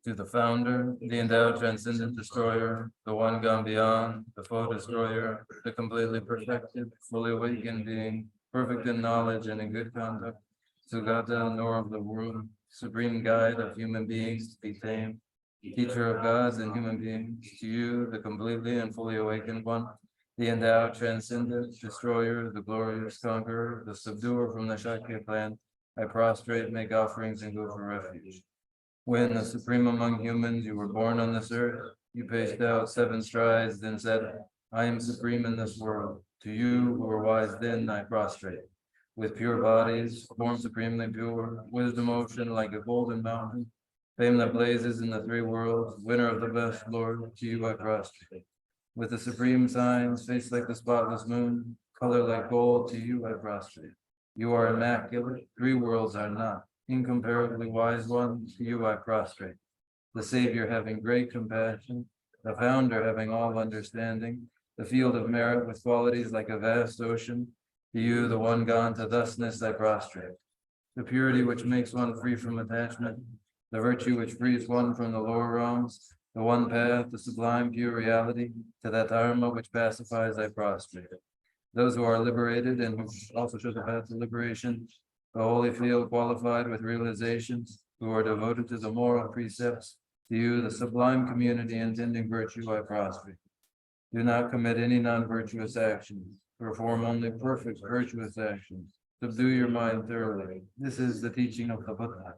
To the founder, the endowed transcendent destroyer, the one gone beyond, the foe destroyer, the completely perfected, fully awakened being, perfect in knowledge and in good conduct, Sugata, nor of the world, supreme guide of human beings to be tamed, teacher of gods and human beings, to you, the completely and fully awakened one, the endowed transcendent destroyer, the glorious conqueror, the subduer from the Shakya clan, I prostrate, make offerings, and go for refuge. When the supreme among humans, you were born on this earth, you paced out 7 strides, then said, I am supreme in this world. To you who were wise then, I prostrate. with pure bodies, form supremely pure, wisdom ocean like a golden mountain, fame that blazes in the three worlds, winner of the best, Lord, to you I prostrate. With the supreme signs, face like the spotless moon, color like gold, to you I prostrate. You are immaculate, three worlds are not, incomparably wise one, to you I prostrate. The Savior having great compassion, the Founder having all understanding, the field of merit with qualities like a vast ocean, to you, the one gone to thusness, I prostrate. The purity which makes one free from attachment, the virtue which frees one from the lower realms, the one path, the sublime pure reality, to that dharma which pacifies, I prostrate. Those who are liberated and who also show the path to liberation, the holy field qualified with realizations, who are devoted to the moral precepts, to you, the sublime community intending virtue, I prostrate. Do not commit any non-virtuous actions. Perform only perfect virtuous actions. Subdue your mind thoroughly. This is the teaching of the Buddha.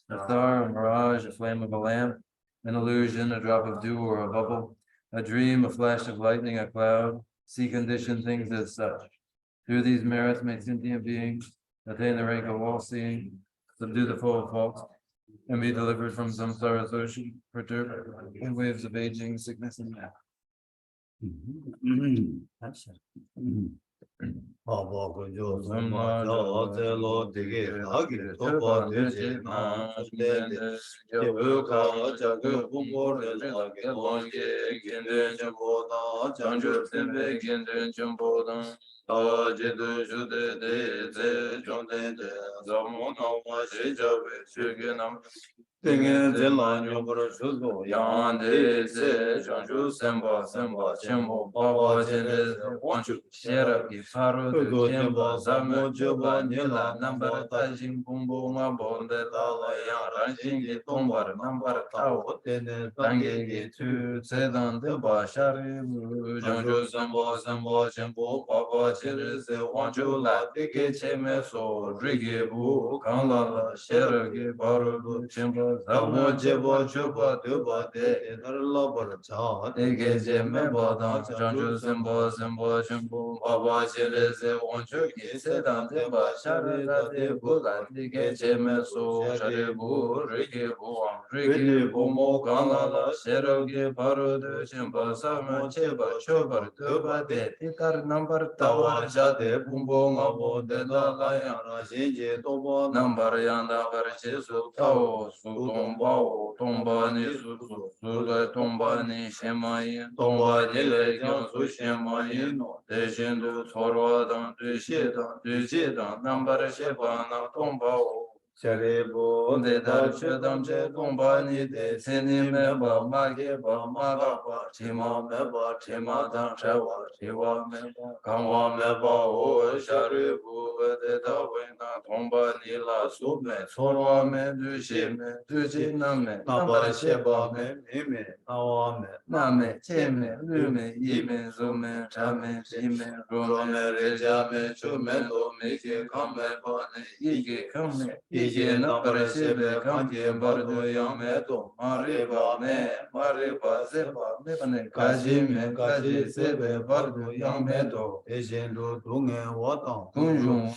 A star, a mirage, a flame of a lamp, an illusion, a drop of dew or a bubble, a dream, a flash of lightning, a cloud. See conditioned things as such. Through these merits may sentient beings attain the rank of all-seeing, subdue the foe of faults, and be delivered from samsara's ocean, perturbed by waves of aging, sickness, and death. That's it. Tengen zema nyobro shuzo yande se janju semba semba chembo baba jende wanchu shera ki faru du chemba zame joba nila nambar tajin bumbu ma bonde la yang ranjin ki tombar nambar tau tene tange ki tu sedan de ba shari janju semba semba chembo baba jende se wanchu la dike cheme so rigi bu kanla la shera ki faru du chemba Dhammo jebo chupa dupa de Dharla bar cha Deke je me badang Chanchu sembo sembo chumbo Baba chile se wanchu ki se dan de ba Shari da de bula Deke je me so Shari bu riki bu wang Riki bu mo kanla la Shero ki paru du chimba Sama cheba chupa dupa de Tikar nambar tawa Shade bumbo ngabo de la la yang ra Shinji tobo nambar yang da bar chisu tao su Tombao, tomba ni su su, su le tomba ni shemayi, tomba ni le kyang su shemayi no, de shindu torwa dang, du shi dang, nambar sheba na tombao. Sharibu de dar chudam che tomba ni de, seni me ba ma ge ba ma ga ba, chima me ba, chima dang chewa, chiwa me ba, kangwa me ba o, sharibu de da wena, tomba ni la su me, torwa me du shi me, du chi na me, nambar sheba me, mi me, awa me, na me, che me, lu me, yi me, zu me, cha me, shi me, ru me, re ja me, chu me, lo me, ki kam me, ba ne, yi ki kam me, Ije nambar shebe kange bardo yang me to mariba seba me bane kaji me kaji sebe bardo yang me to ejendo dunge watang kunjung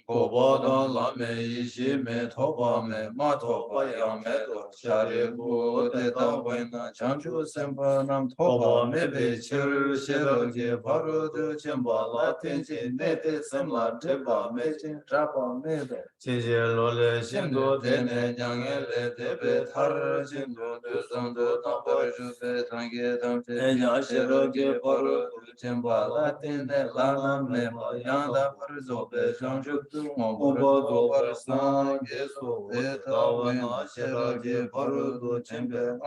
koba dan la me ishi me toba me ma toba yang me to shari bu de da wena chanchu semba nam toba me be chir shiro ge bardo chemba la tenji ne te semla teba me chin trapa me de Lole Shindu Dene Nyange Le Tepe Thar Shindu Dusandu Tambar Jupe Tange Tamche Enya Shiroge Paru Chimba Latine Lana Mema Yanda Parzope Shanshuktu Mombo Dobar Sange So Etavena Shiroge Paru Chimbe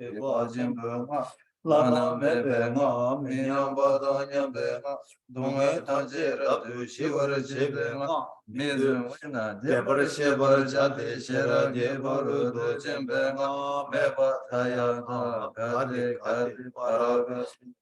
Eva Chimbe Lana Mebe Nga Minyamba Danyambe Nga Dunga Tanjira Du Shivar Chibe Nga Mizu Wina Debar Shivar Jati Shira Devaru Du Chimbe Nga Meba Tayata Kati Kati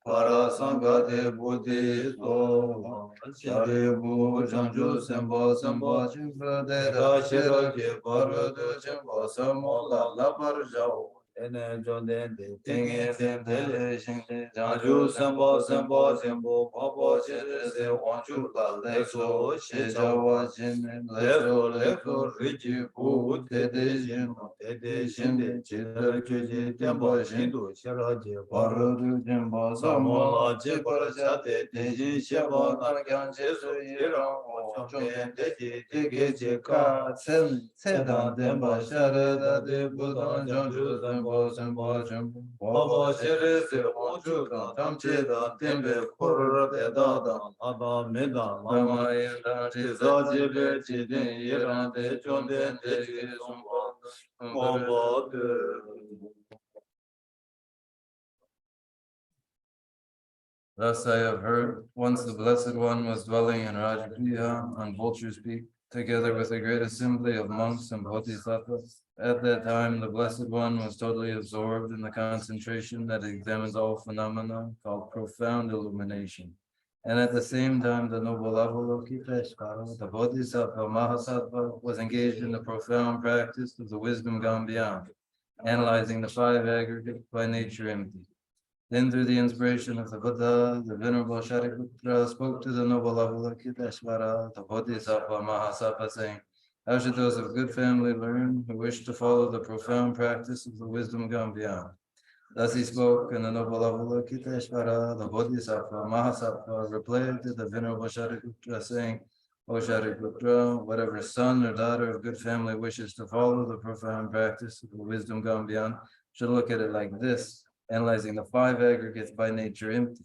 Parasangati Buddhi So Shari Bu Janju Sembo Sembo Chimbe Deda Shira Devaru Du Chimbo Samola Labar Jau ene jonden de Tingi tingen Tende Shingde Aju Janju sambo Sembo sambo Sembo sembo popo chere se wanchu la lekso she chawa Jin lekso Lekso lekso Lekso richi Pu pu Tede tete Jin jino tete Shinde shinde Chidra chidara Kyuji kyuji Timba temba Shin shindu shara je paru Paru Jimba samo la Sambo je para chate tejin sheba nargyan je so yira chomden teji teke je ka Sedan Demba Sharada De buddha Buddha janju Janju zambo Zembo sambo Sembo Jumbo Baba shere se wanchu ka tamche da tembe korora de da da ada meda lama tiza jebe jiden yiran de chonden de ji somba gomba de. Thus I have heard, once the Blessed One was dwelling in Rajagriha on Vulture's Peak, together with a great assembly of monks and bodhisattvas. At that time, the Blessed One was totally absorbed in the concentration that examines all phenomena, called profound illumination. And at the same time, the noble Avalokiteshvara, the Bodhisattva Mahasattva, was engaged in the profound practice of the wisdom gone beyond, analyzing the five aggregates by nature empty. Then, through the inspiration of the Buddha, the Venerable Shariputra spoke to the noble Avalokiteshvara, the Bodhisattva Mahasattva, saying, how should those of good family learn who wish to follow the profound practice of the wisdom gone beyond? Thus he spoke, and the noble Avalokiteshvara, the Bodhisattva Mahasattva, replied to the Venerable Shariputra, saying, O Shariputra, whatever son or daughter of good family wishes to follow the profound practice of the wisdom gone beyond should look at it like this, analyzing the five aggregates by nature empty.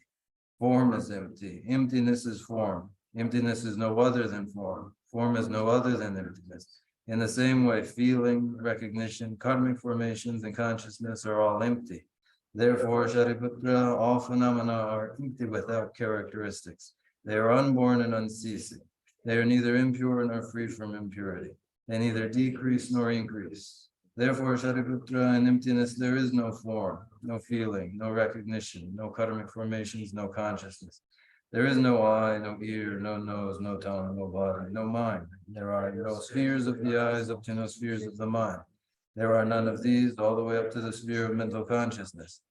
Form is empty. Emptiness is form. Emptiness is no other than form. Form is no other than emptiness. In the same way, feeling, recognition, karmic formations, and consciousness are all empty. Therefore, Shariputra, all phenomena are empty without characteristics. They are unborn and unceasing. They are neither impure nor free from impurity. They neither decrease nor increase. Therefore, Shariputra, in emptiness there is no form, no feeling, no recognition, no karmic formations, no consciousness. There is no eye, no ear, no nose, no tongue, no body, no mind. There are no spheres of the eyes up to no spheres of the mind. There are none of these all the way up to the sphere of mental consciousness.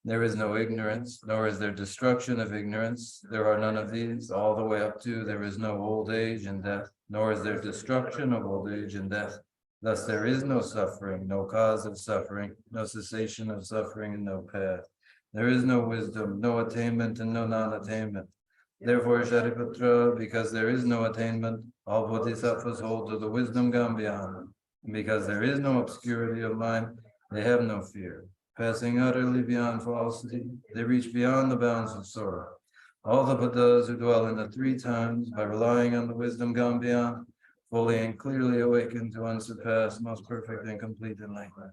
There is no ignorance, nor is there destruction of ignorance. There are none of these all the way up to there is no old age and death, nor is there destruction of old age and death. Thus there is no suffering, no cause of suffering, no cessation of suffering, and no path. There is no wisdom, no attainment, and no non-attainment. Therefore, Shariputra, because there is no attainment, all bodhisattvas hold to the wisdom gone beyond. And because there is no obscurity of mind, they have no fear. Passing utterly beyond falsity, they reach beyond the bounds of sorrow. All the Buddhas who dwell in the three times, by relying on the wisdom gone beyond, fully and clearly awakened to unsurpassed, most perfect and complete enlightenment.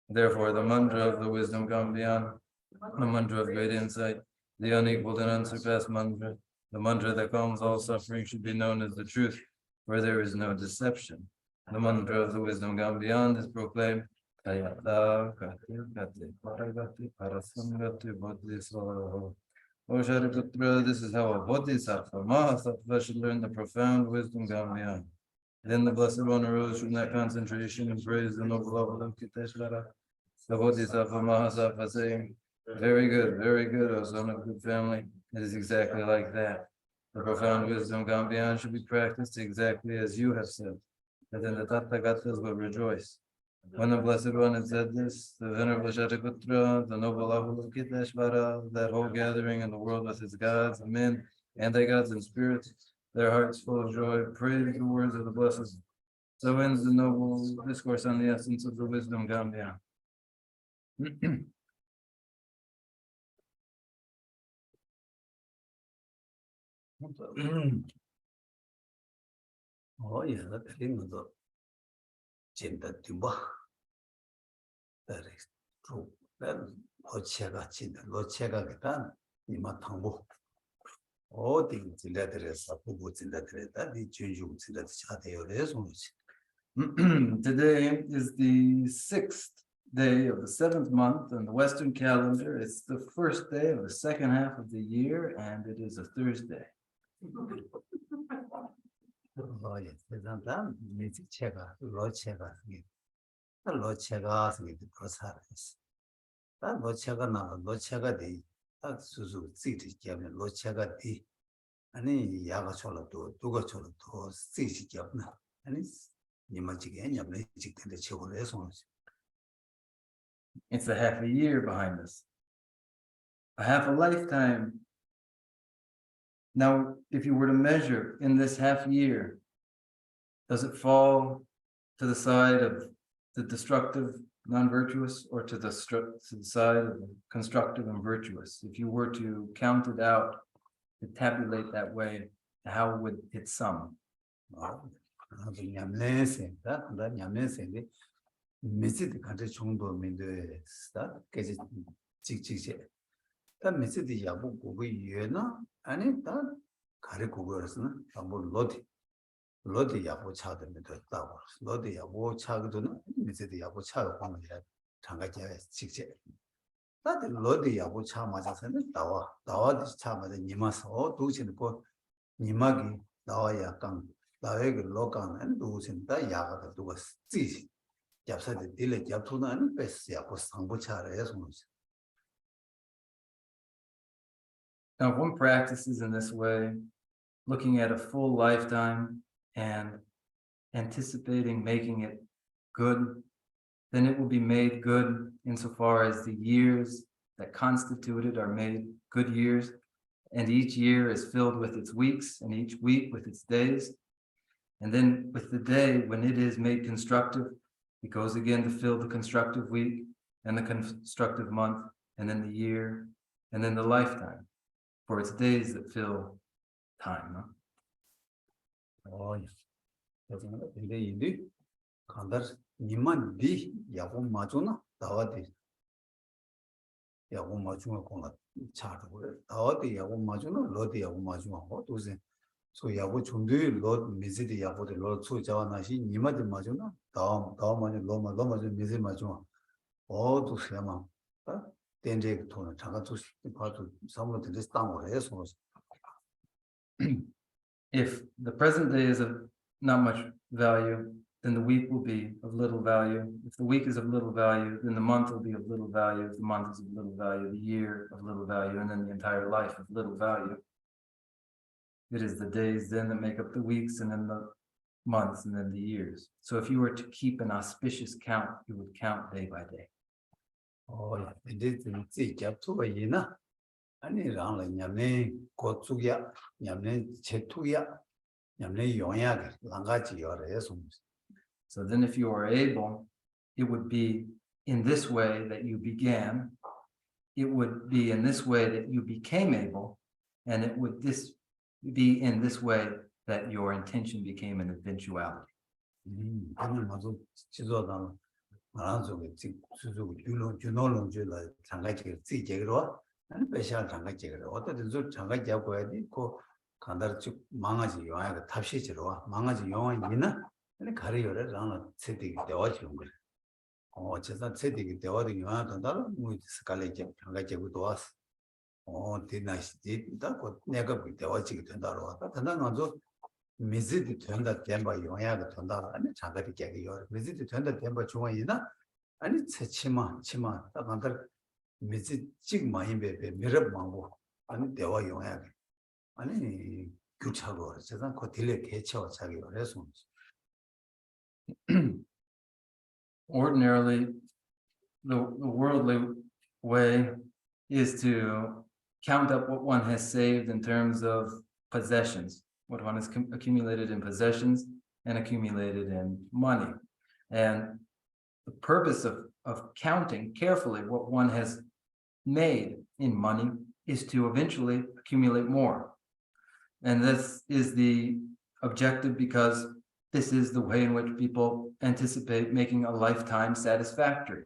Therefore, the mantra of the wisdom gone beyond, the mantra of great insight, the unequaled and unsurpassed mantra, the mantra that calms all suffering should be known as the truth, where there is no deception. The mantra of the wisdom gone beyond is proclaimed, Kayata Kati Kati Paragati Parasamgati Bodhisattva. O Shariputra, this is how a Bodhisattva, Mahasattva should learn the profound wisdom gone beyond. Then the Blessed One arose from that concentration and praised the noble Avalokiteshvara, the Bodhisattva Mahasattva, saying, very good, O son of good family. It is exactly like that. The profound wisdom gone beyond should be practiced exactly as you have said, that then the Tathagatas will rejoice. When the Blessed One had said this, the Venerable Shariputra, the noble Avalokiteshvara, that whole gathering in the world with its gods, men, anti-gods, and spirits, their hearts full of joy, praise the words of the Blessed. So ends the noble discourse on the essence of the wisdom gone beyond. Oh, yeah, that thing is the Jinda Dimba. That is true. Then Lochega Jinda, Lochega Gatan, Nimatango. Oh, the Jindatres, Apubu Jindatres, that the Junju Jindat Chateo Resmus. Today is the 6th day of the 7th month on the Western calendar. It's the first day of the second half of the year, and it is a Thursday. Oh, yes, then Michega, Lochega, Lochega, the Prosaris. 다 로체가 나가 로체가 돼. 다 수수 찌지 때문에 로체가 돼. 아니 야가 졸라도 누가 졸라도 찌지 때문에 아니 니마지게 냠네 직된데 최고로 해서 It's a half a year behind us. A half a lifetime. Now, if you were to measure in this half year, does it fall to the side of the destructive, non-virtuous, or to the side of the constructive and virtuous? If you were to count it out, to tabulate that way, how would it sum? 냠네세다 나 냠네세데 메시드 간데 정도 민데 스타 계지 직직제 다 메시드 야부 고고 유에나 아니 다 가리 고고였으나 한번 로디 야부 차들면 됐다고 로디 야부 차거든 메시드 야부 차고 하는 게 장가제 직제 다들 로디 야부 차 맞아서는 나와 차 맞아 니마서 두시는 거 니마기 나와 약간 나에게 로간은 누구신다 야가 누가 쓰지 잡사데 딜레 잡투나는 베스야 고 상부차래야 손으시. Now, if one practices in this way, looking at a full lifetime and anticipating making it good, then it will be made good insofar as the years that constitute it are made good years, and each year is filled with its weeks, and each week with its days. And then with the day, when it is made constructive, it goes again to fill the constructive week and the constructive month, and then the year, and then the lifetime, for it's days that fill time. 근데 이제 간다 니만 디 야고 마주나 나와디 야고 마주가 공가 차고 나와디 야고 마주나 로디 야고 마주하고 도세 소 야고 준비 로 미지디 야고데 로 수자와나시 니마디 마주나 다음만에 로마 미지 마주 도세마 된제 돈을 잠깐 좀 봐도 사무로 된데 땅으로 해서 If the present day is of not much value, then the week will be of little value. If the week is of little value, then the month will be of little value. If the month is of little value, the year of little value, and then the entire life of little value. It is the days then that make up the weeks, and then the months, and then the years. So if you were to keep an auspicious count, you would count day by day. 근데 진짜 잡투가 이나 아니 랑라 냠네 고축이야 냠네 제투야 냠네 용야게 랑가지 열어서. So then if you are able, it would be in this way that you began, it would be in this way that you became able, and it would be in this way that your intention became an eventuality. 오늘 맞아 지도다 말아주고 수수 주노론주라 장가지게 찌제로 아니 배시할 장가지게 어떻게 저 장가지 잡고 해야지 그 간다르 쭉 망하지 영화가 탑시지로 망하지 영화 있나 아니 가리요를 나는 세대기 되어지는 거래. 제가 세대기 되어지는 영화 단다로 뭐 스칼레지 장가지고 도왔어. 디나시티 다고 내가 그 되어지게 된다로 왔다. 단단한저 미지디 된다 템바 영야가 된다 아니 장가리 개기요 미지디 된다 템바 중앙이나 아니 치마 딱 간다 미지 찍 많이 베베 미럽 망고 아니 대화 영야게 아니 규차고 세상 그 딜레 개체와 자기 그래서 Ordinarily, the worldly way is to count up what one has saved in terms of possessions, what one has accumulated in possessions and accumulated in money. And the purpose of counting carefully what one has made in money is to eventually accumulate more. And this is the objective because this is the way in which people anticipate making a lifetime satisfactory,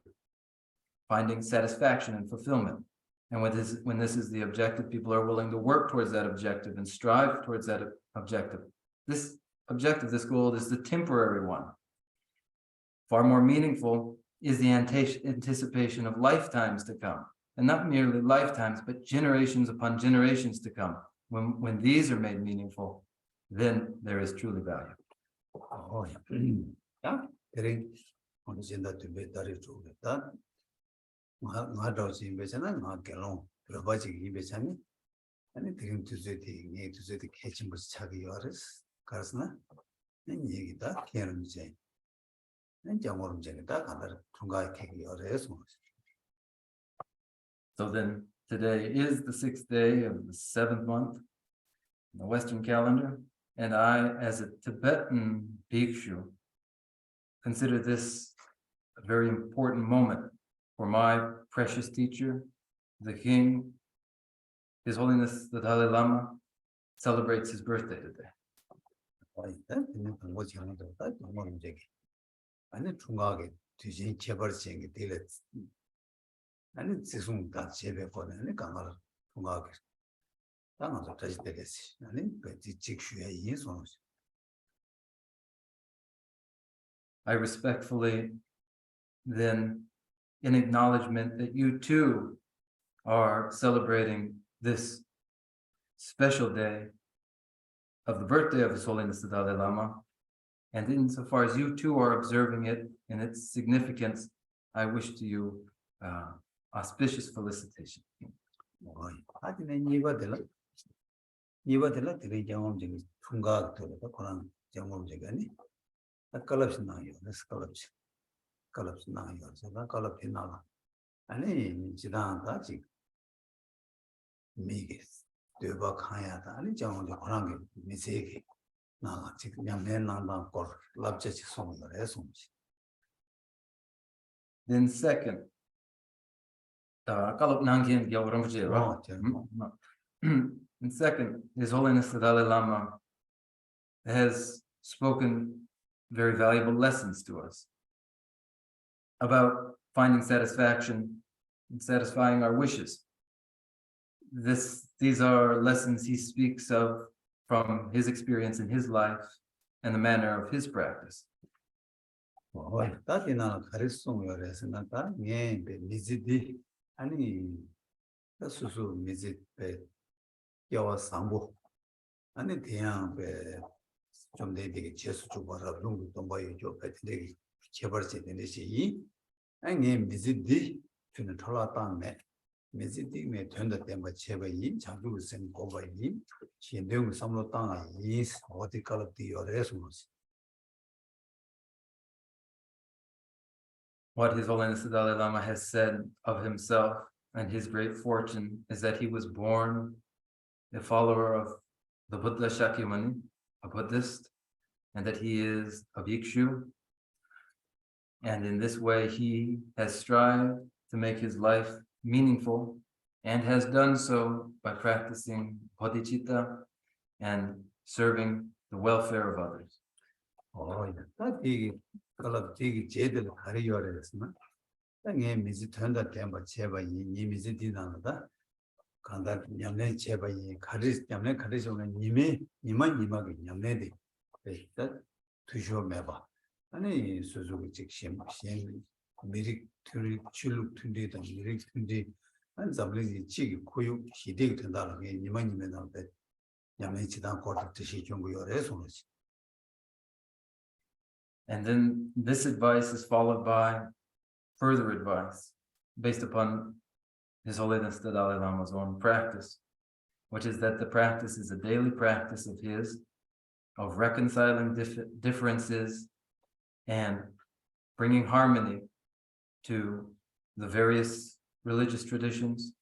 finding satisfaction and fulfillment. And when this is the objective, people are willing to work towards that objective and strive towards that objective. This objective, this goal, is the temporary one. Far more meaningful is the anticipation of lifetimes to come, and not merely lifetimes, but generations upon generations to come. When these are made meaningful, then there is truly value. 그래 오늘 진다 좀 배달이 좋겠다 nga dawsi imbechana nga gelong rabaji imbechani 아니 지금 두세티 네 두세티 캐친 버스 차기 요르스 가르스나 네 얘기다 개는지 네 정어름제다 간다 통과 캐기 요르스 So then today is the 6th day of the 7th month in the Western calendar, and I, as a Tibetan bhikshu, consider this a very important moment for my precious teacher, the king. His Holiness the Dalai Lama celebrates his birthday today. 근데 뭐지 하는 거다 정어름제기 아니 중앙에 뒤진 개발생이 되래 아니 지송다 제배 보내는 강화를 중앙에 당하서 다시 되겠지 아니 그 직슈의 이해서 I respectfully, then, in acknowledgement that you too are celebrating this special day of the birthday of His Holiness the Dalai Lama, and insofar as you too are observing it in its significance, I wish to you auspicious felicitation. 하지는 이거들은 되게 경험적인 풍각들도 그런 경험적이 아니 깔랍시 나요. 깔랍시 나요. 제가 깔랍이 나와. 아니 지나다 지 미게 되바 가야다. 아니 경험적 그런 게 미세게 나가 지금 그냥 맨날만 걸 랍제치 손을 해서 Then second, and second, His Holiness the Dalai Lama has spoken very valuable lessons to us about finding satisfaction and satisfying our wishes. These are lessons he speaks of from his experience in his life and the manner of his practice. 따디나 가르송요래서 나타 예 미지디 아니 수수 미지베 여와 상부 아니 대양 좀 되게 제수 주고라 농구 좀 봐요 저 되게 제벌지 되듯이 이 아니 미지디 주는 돌아다네 미지디에 된다 때문에 제가 이 자주 쓴 고바이 신대용 삼로 땅아 이 어디 깔았디 요래서 What His Holiness the Dalai Lama has said of himself and his great fortune is that he was born a follower of the Buddha Shakyamuni, a Buddhist, and that he is a bhikshu. And in this way, he has strived to make his life meaningful and has done so by practicing bodhichitta and serving the welfare of others. 되게 제대로 가려야 했으나 땅에 미지 된다 때문에 제가 이 미지 디나다 간다 냠내 제가 이 냠내 가르쳐는 이만 냠내디 그래서 투쇼 매봐 아니 수수고 직심 미리 출룩 튼데다 미리 튼데 안 잡리지 지기 고유 시대가 된다는 게 이만 나한테 냠내 지단 거를 뜻이 좀 요래서 And then this advice is followed by further advice based upon His Holiness the Dalai Lama's own practice, which is that the practice is a daily practice of his, of reconciling differences and bringing harmony to the various religious traditions,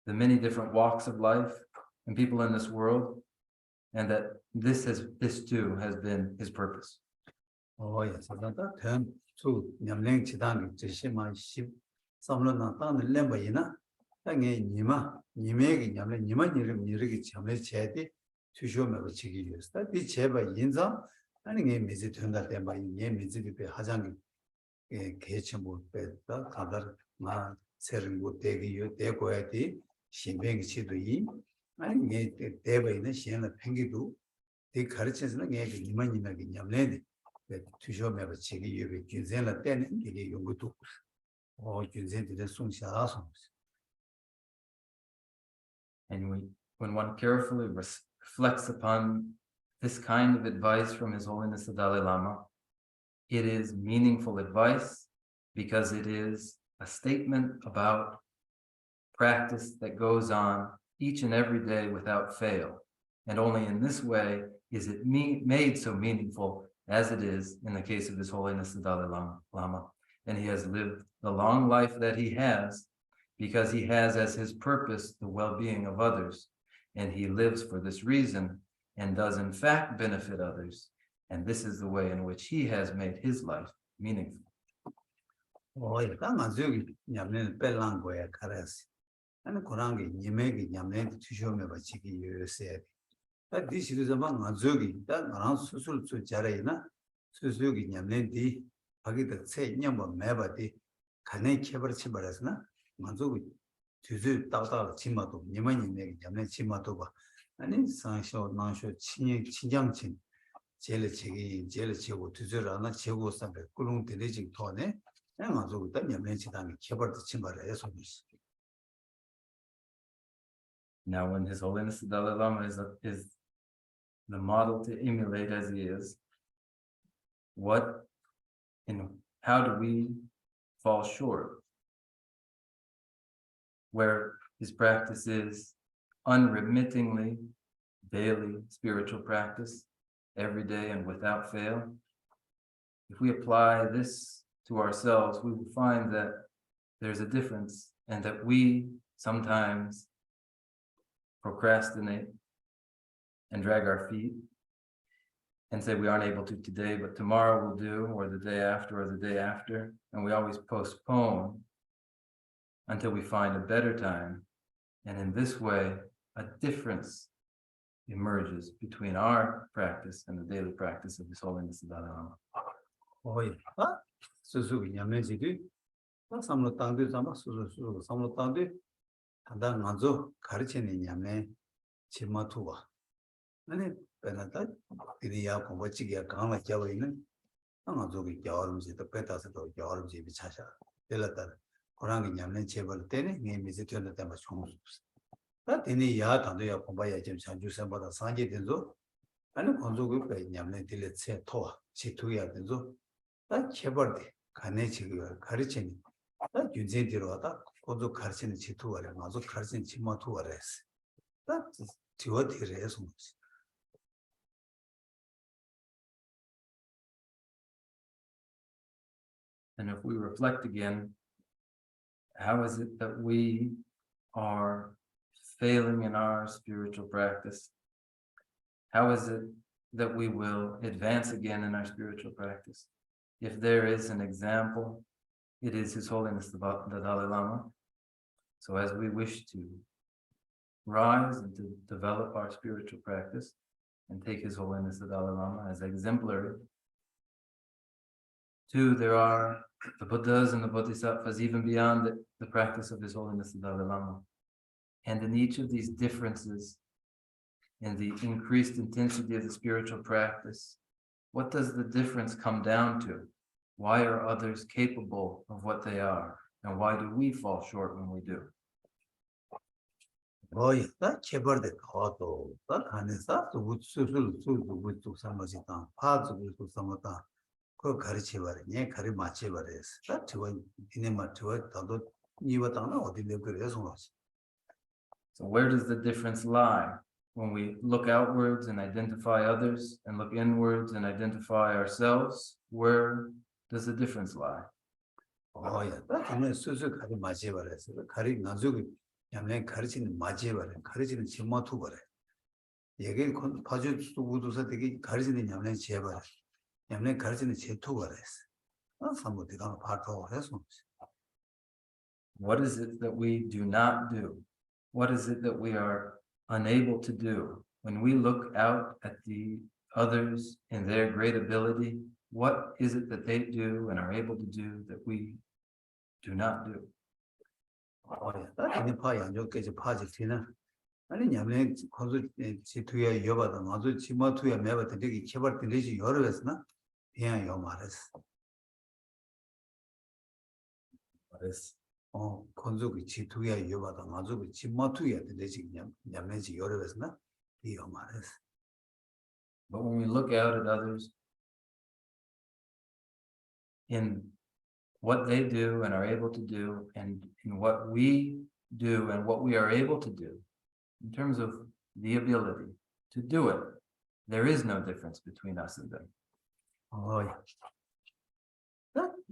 the many different walks of life and people in this world, and that this too has been his purpose. 예서다 수 냠랭 지단 지시만 13년 땅을 렘바이나 땅에 님에게 냠랭 님만 이렇게 잠을 제디 주시오면 지기 위해서 이 제바 인자 아니 게 미지 된다 때문에 이 미지비 하장 개체못 뺐다 가다 마 세르고 대기요 대고야디 신뱅치도 이 아니 게 대바이는 신의 팽기도 이 가르쳐서는 게 님만 냠랭 투쇼메버 지기 유비 균생을 때는 이게 연구도 균생들의 송샤서 And when one carefully reflects upon this kind of advice from His Holiness the Dalai Lama, it is meaningful advice because it is a statement about practice that goes on each and every day without fail. And only in this way is it made so meaningful as it is in the case of His Holiness the Dalai Lama. And he has lived the long life that he has because he has as his purpose the well-being of others. And he lives for this reason and does in fact benefit others. And this is the way in which he has made his life meaningful. Now, when His Holiness the Dalai Lama is the model to emulate as he is, how do we fall short? Where his practice is unremittingly daily spiritual practice, every day and without fail. If we apply this to ourselves, we will find that there's a difference and that we sometimes procrastinate and drag our feet and say we aren't able to today, but tomorrow we'll do, or the day after, or the day after. And we always postpone until we find a better time. And in this way, a difference emerges between our practice and the daily practice of His Holiness the Dalai Lama. And if we reflect again, how is it that we are failing in our spiritual practice? How is it that we will advance again in our spiritual practice? If there is an example, it is His Holiness the Dalai Lama. So as we wish to rise and to develop our spiritual practice and take His Holiness the Dalai Lama as exemplary, too, there are the Buddhas and the Bodhisattvas even beyond the practice of His Holiness the Dalai Lama. And in each of these differences, in the increased intensity of the spiritual practice, what does the difference come down to? Why are others capable of what they are? And why do we fall short when we do? So where does the difference lie? When we look outwards and identify others and look inwards and identify ourselves, where does the difference lie? What is it that we do not do? What is it that we are unable to do? When we look out at the others in their great ability, what is it that they do and are able to do that we do not do? But when we look out at others in what they do and are able to do, and in what we do and what we are able to do, in terms of the ability to do it, there is no difference between us and them.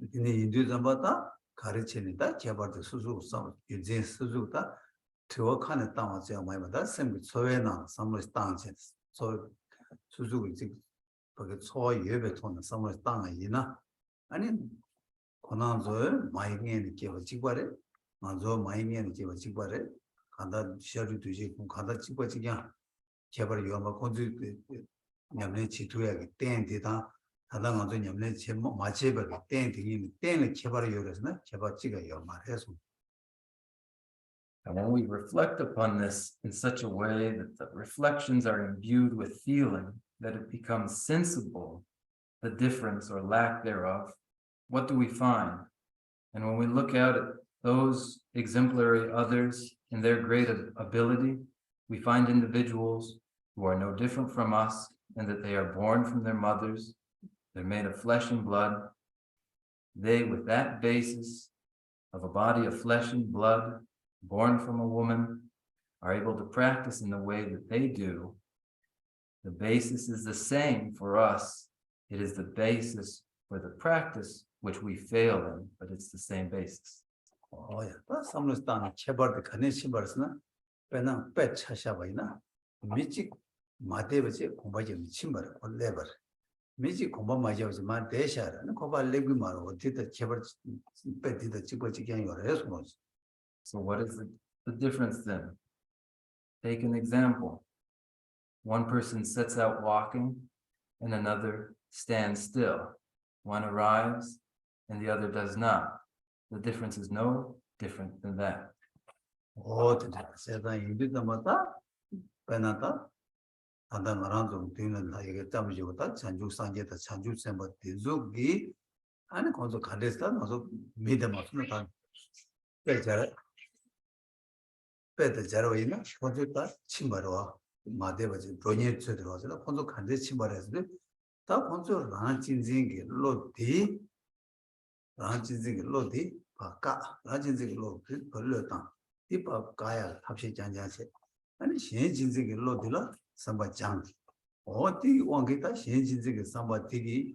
ini indu zambata 가르치는 다 개발도 수수 상 유진 수수다 투어칸에 땅어져 마이마다 샘비 소외나 삼로스 땅체 소 수수 이제 거기 소 예배 돈은 삼로스 땅이나 아니 고난조 마이게는 개발 직발에 맞아 마이게는 개발 직발에 간다 시야도 되지 간다 직발지냐 개발 요마 건지 냠내 지도야게 땡데다 And when we reflect upon this in such a way that the reflections are imbued with feeling, that it becomes sensible, the difference or lack thereof, what do we find? And when we look out at those exemplary others in their great ability, we find individuals who are no different from us, and that they are born from their mothers. They're made of flesh and blood. They, with that basis of a body of flesh and blood, born from a woman, are able to practice in the way that they do. The basis is the same for us. It is the basis for the practice which we fail in, but it's the same basis. Oh, yeah. That's something that chebar the Kaneshi Barsna, Pena Pet Chashabaina, Michik, Matevache, Kumbajam Chimber, or Lever. Michi Kumba Majav's man Desha, and Koba Legumar, did the chebar Petty the Chipachikan or Esmos. So, what is the difference then? Take an example. One person sets out walking, and another stands still. One arrives, and the other does not. The difference is no different than that. Oh, the Satan, you did the Mata, Penata, and then around doing like a Tamjota, Chanju Sanjeta, Chanju Samba, Tizugi, and a consul Kandestan, also made them of Natan. Better Jaroina, Consulta, Chimbaroa, Madeva, Bronye to the Rosella, Consul Candes Chimbares, that Consul Ranchinzing, Lodi, Ranchinzing, Lodi, Paka, Ranchinzing, Lodi, Perlutan, Tipa Kaya, Tapshi Janjase, and Shinjinzing, Lodilla, Samba Jang. Or the Wangita, Shinjinzing, Samba Tigi,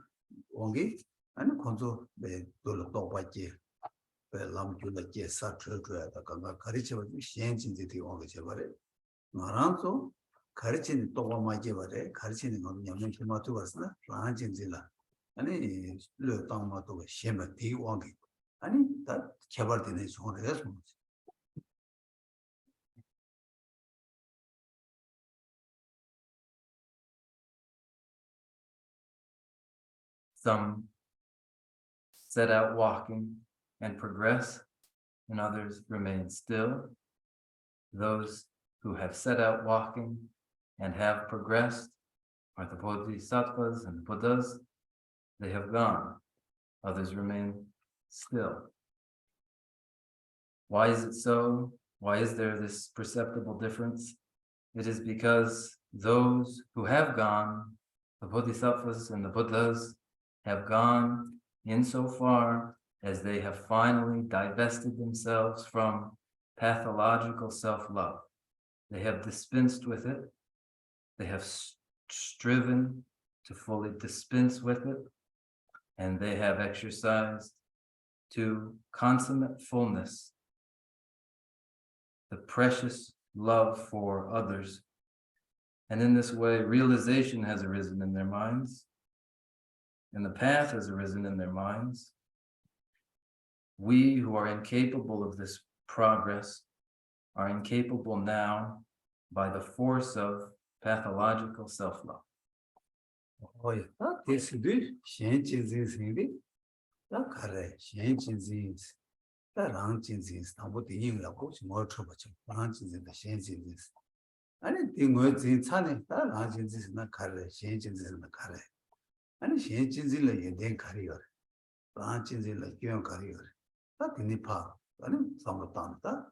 Wangi, and Consul, the Dolotopaji. Lam Jula Jessa Trudra, the Karicha, Shenjin the Ongavare. Maranzo, Karichin Towa Majevare, Karichin on Yamimatuasna, Ranjin Zilla, and he looked on Mato Shema T. Wangi, and that Cabertin is one of Some set out walking and progress, and others remain still. Those who have set out walking and have progressed are the bodhisattvas and buddhas. They have gone. Others remain still. Why is it so? Why is there this perceptible difference? It is because those who have gone, the bodhisattvas and the buddhas, have gone insofar as they have finally divested themselves from pathological self-love. They have dispensed with it. They have striven to fully dispense with it. And they have exercised to consummate fullness the precious love for others. And in this way, realization has arisen in their minds, and the path has arisen in their minds. We who are incapable of this progress are incapable now by the force of pathological self-love. Oh, yeah, this is Shenjin, that correct, Shenjin, that Ranjin, about the English coach, more trouble, Ranjin, the Shenjin. Anything words in Sunny, that Ranjin is not correct, Shenjin is in the correct. And Shenjin is like a then career, Ranjin is like your career. That in the park, and some of that,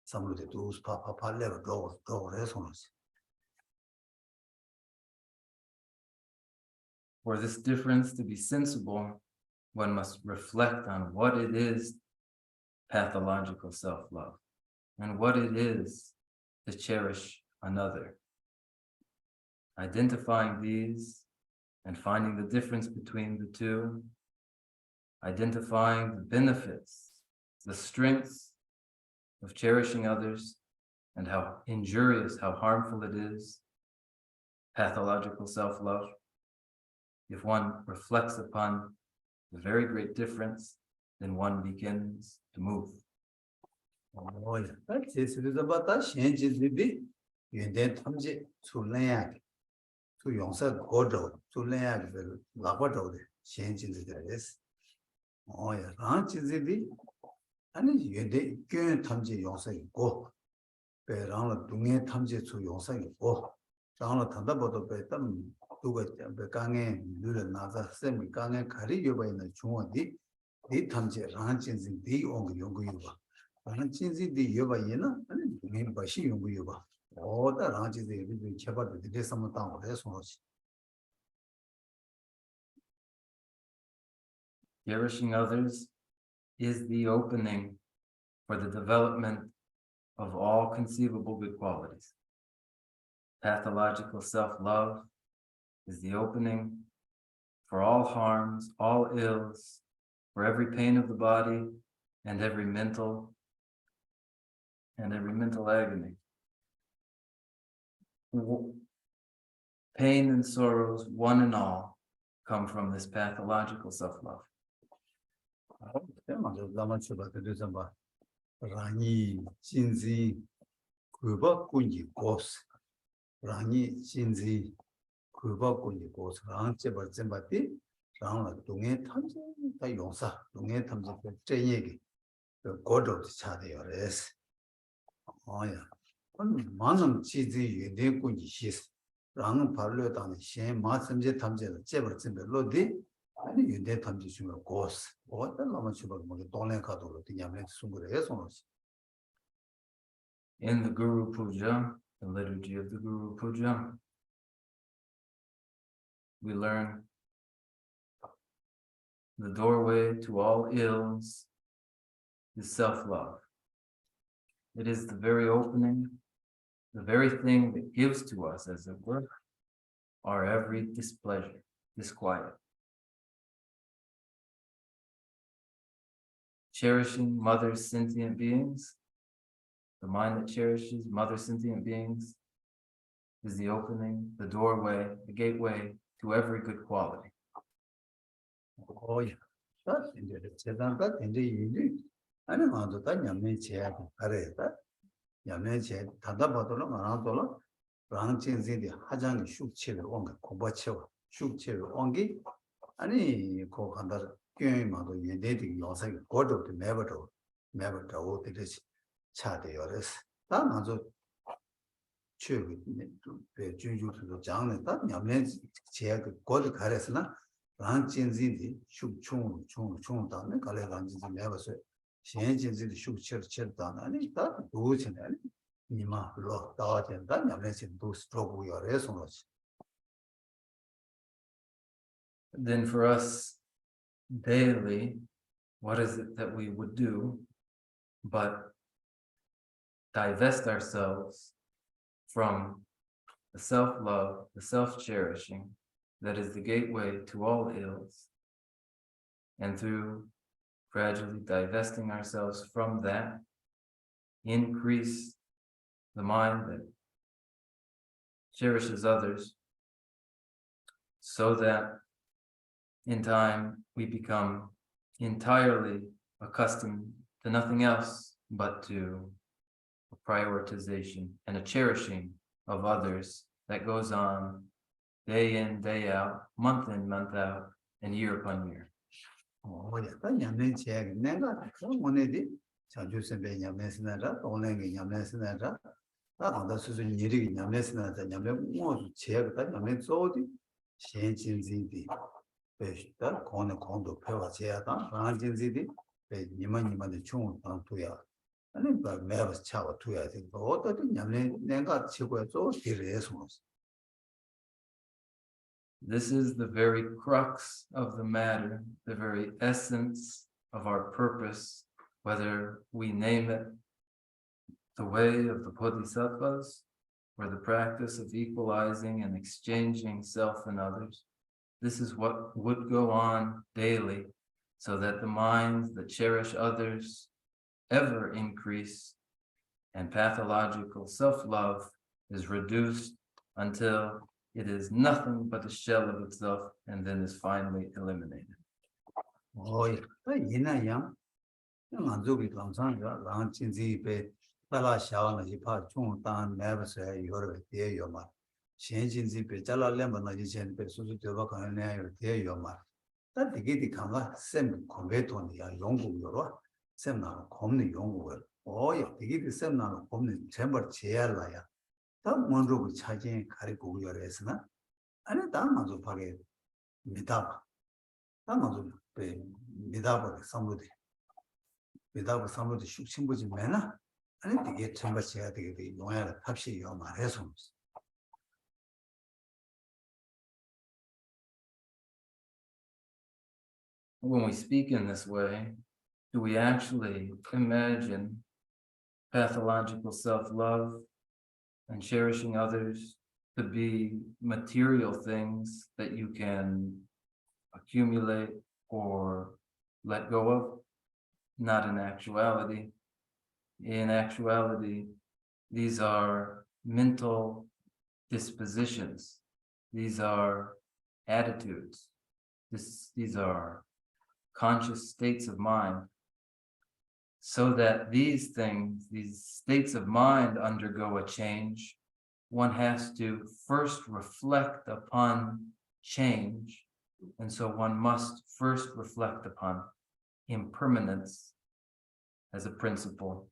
some of the tools, Papa level door resonance. For this difference to be sensible, one must reflect on what it is pathological self-love and what it is to cherish another. Identifying these and finding the difference between the two, identifying the benefits, the strengths of cherishing others, and how injurious, how harmful it is, pathological self-love. If one reflects upon the very great difference, then one begins to move. Oh, yeah. That's it. About that changes the bit. You then 탐지 출래야 또 용서 고도 출래야 그 라바도 changes this. Oh, yeah. ranchizibi 아니 얘데 꽤 탐지 용서 있고 배랑을 동해 탐지 주 용서 있고 장을 탄다보도 배담 누가 강에 누를 나서 쌤이 강에 가리 여바 있는 중원디 이 탐지 ranchizibi 온 용구유바 ranchizibi 여바 얘나 아니 동해 바시 용구유바 어다 ranchizibi 제발 되게 삼았다 그래서 Cherishing others is the opening for the development of all conceivable good qualities. Pathological self-love is the opening for all harms, all ills, for every pain of the body and every mental agony. Pain and sorrows, one and all, come from this pathological self-love. Rani Jinzi Kuba Kunji Gos Rani Jinzi Kuba Kunji Gos Rang Jeba Zembati Rang Dunge Tamsi Da Yongsa Dunge Tamsi Zhenyegi the God of the Chadayores. Oh yeah. Manam Chizi Yede Kunji Shis Rang Parlo Dan Shen Ma Semje Tamsi Jeba Zembe Lodi 아니 윤대 탐지 중에 고스 어떤 남은 주박 뭐 돈에 가도 그냥 숨그래 손으로지. In the Guru Puja, the liturgy of the Guru Puja, we learn the doorway to all ills is self-love. It is the very opening, the very thing that gives to us, as it were, our every displeasure, disquiet. Cherishing mother sentient beings, the mind that cherishes mother sentient beings is the opening, the doorway, the gateway to every good quality. Oh yeah. That's in the Chedanka in the Yidi. I don't want to tell Yamache Kareta. Yamache Tadabatolo, Marantola, Ranchin Zidi, Hajang, Shukchi, Onga, Kobacho, Shukchi, Ongi, Ani Kokanda. Mado Yedi Yosa God of the never do it is Chadayores. That Mazo Chu Juju to the Jang, that Yaman Check God Caresna, Ranchin Zindi, Shuk Chung, down, Kale Ranjin never say, Shanjin Zindi, Shuk Church down, and that goes in any Nima, Law, Dot, and that Yaman do stroke with your resonance. Then for us, daily, what is it that we would do but divest ourselves from the self-love, the self-cherishing that is the gateway to all ills, and through gradually divesting ourselves from that, increase the mind that cherishes others, so that in time, we become entirely accustomed to nothing else but to a prioritization and a cherishing of others that goes on day in, day out, month in, month out, and year upon year. Oh, yeah, but Yaman check, never one edit. Sanjusan Yamasnada, only Yamasnada. That's a needy Yamasnada, Yaman was check that Yaman Zodi, changing the that corner condo Pevacea, Ranjin Zidi, Niman Chung on 2 years. And then by Mavis Chow 2 years, but what the Yaman never got Chico so serious. This is the very crux of the matter, the very essence of our purpose, whether we name it the way of the Bodhisattvas or the practice of equalizing and exchanging self and others. This is what would go on daily so that the minds that cherish others ever increase and pathological self-love is reduced until it is nothing but a shell of itself and then is finally eliminated. Oi, ina yang nganzubi langsanga lang jinzi be dala shawana jipa chung dan mebse yorbe de yoma. Shen jinzi be jala lemba na jichen be susu deba kan ne de yoma. Ta digi di kanga sem kombe ton ya yonggu yorwa. Sem na komni yonggu. Oi, digi di sem na komni chember cheala ya. Ta monro bu chajen kari gu yoresna. Ane ta manzo page midaba. Ta manzo be midaba samudi. Midaba samudi shukchimbuji mena. Ane dige chember chea dige yongya tapshi yoma resums. When we speak in this way, do we actually imagine pathological self-love and cherishing others to be material things that you can accumulate or let go of? Not in actuality. In actuality, these are mental dispositions. These are attitudes. These are conscious states of mind, so that these things, these states of mind undergo a change. One has to first reflect upon change, and so one must first reflect upon impermanence as a principle,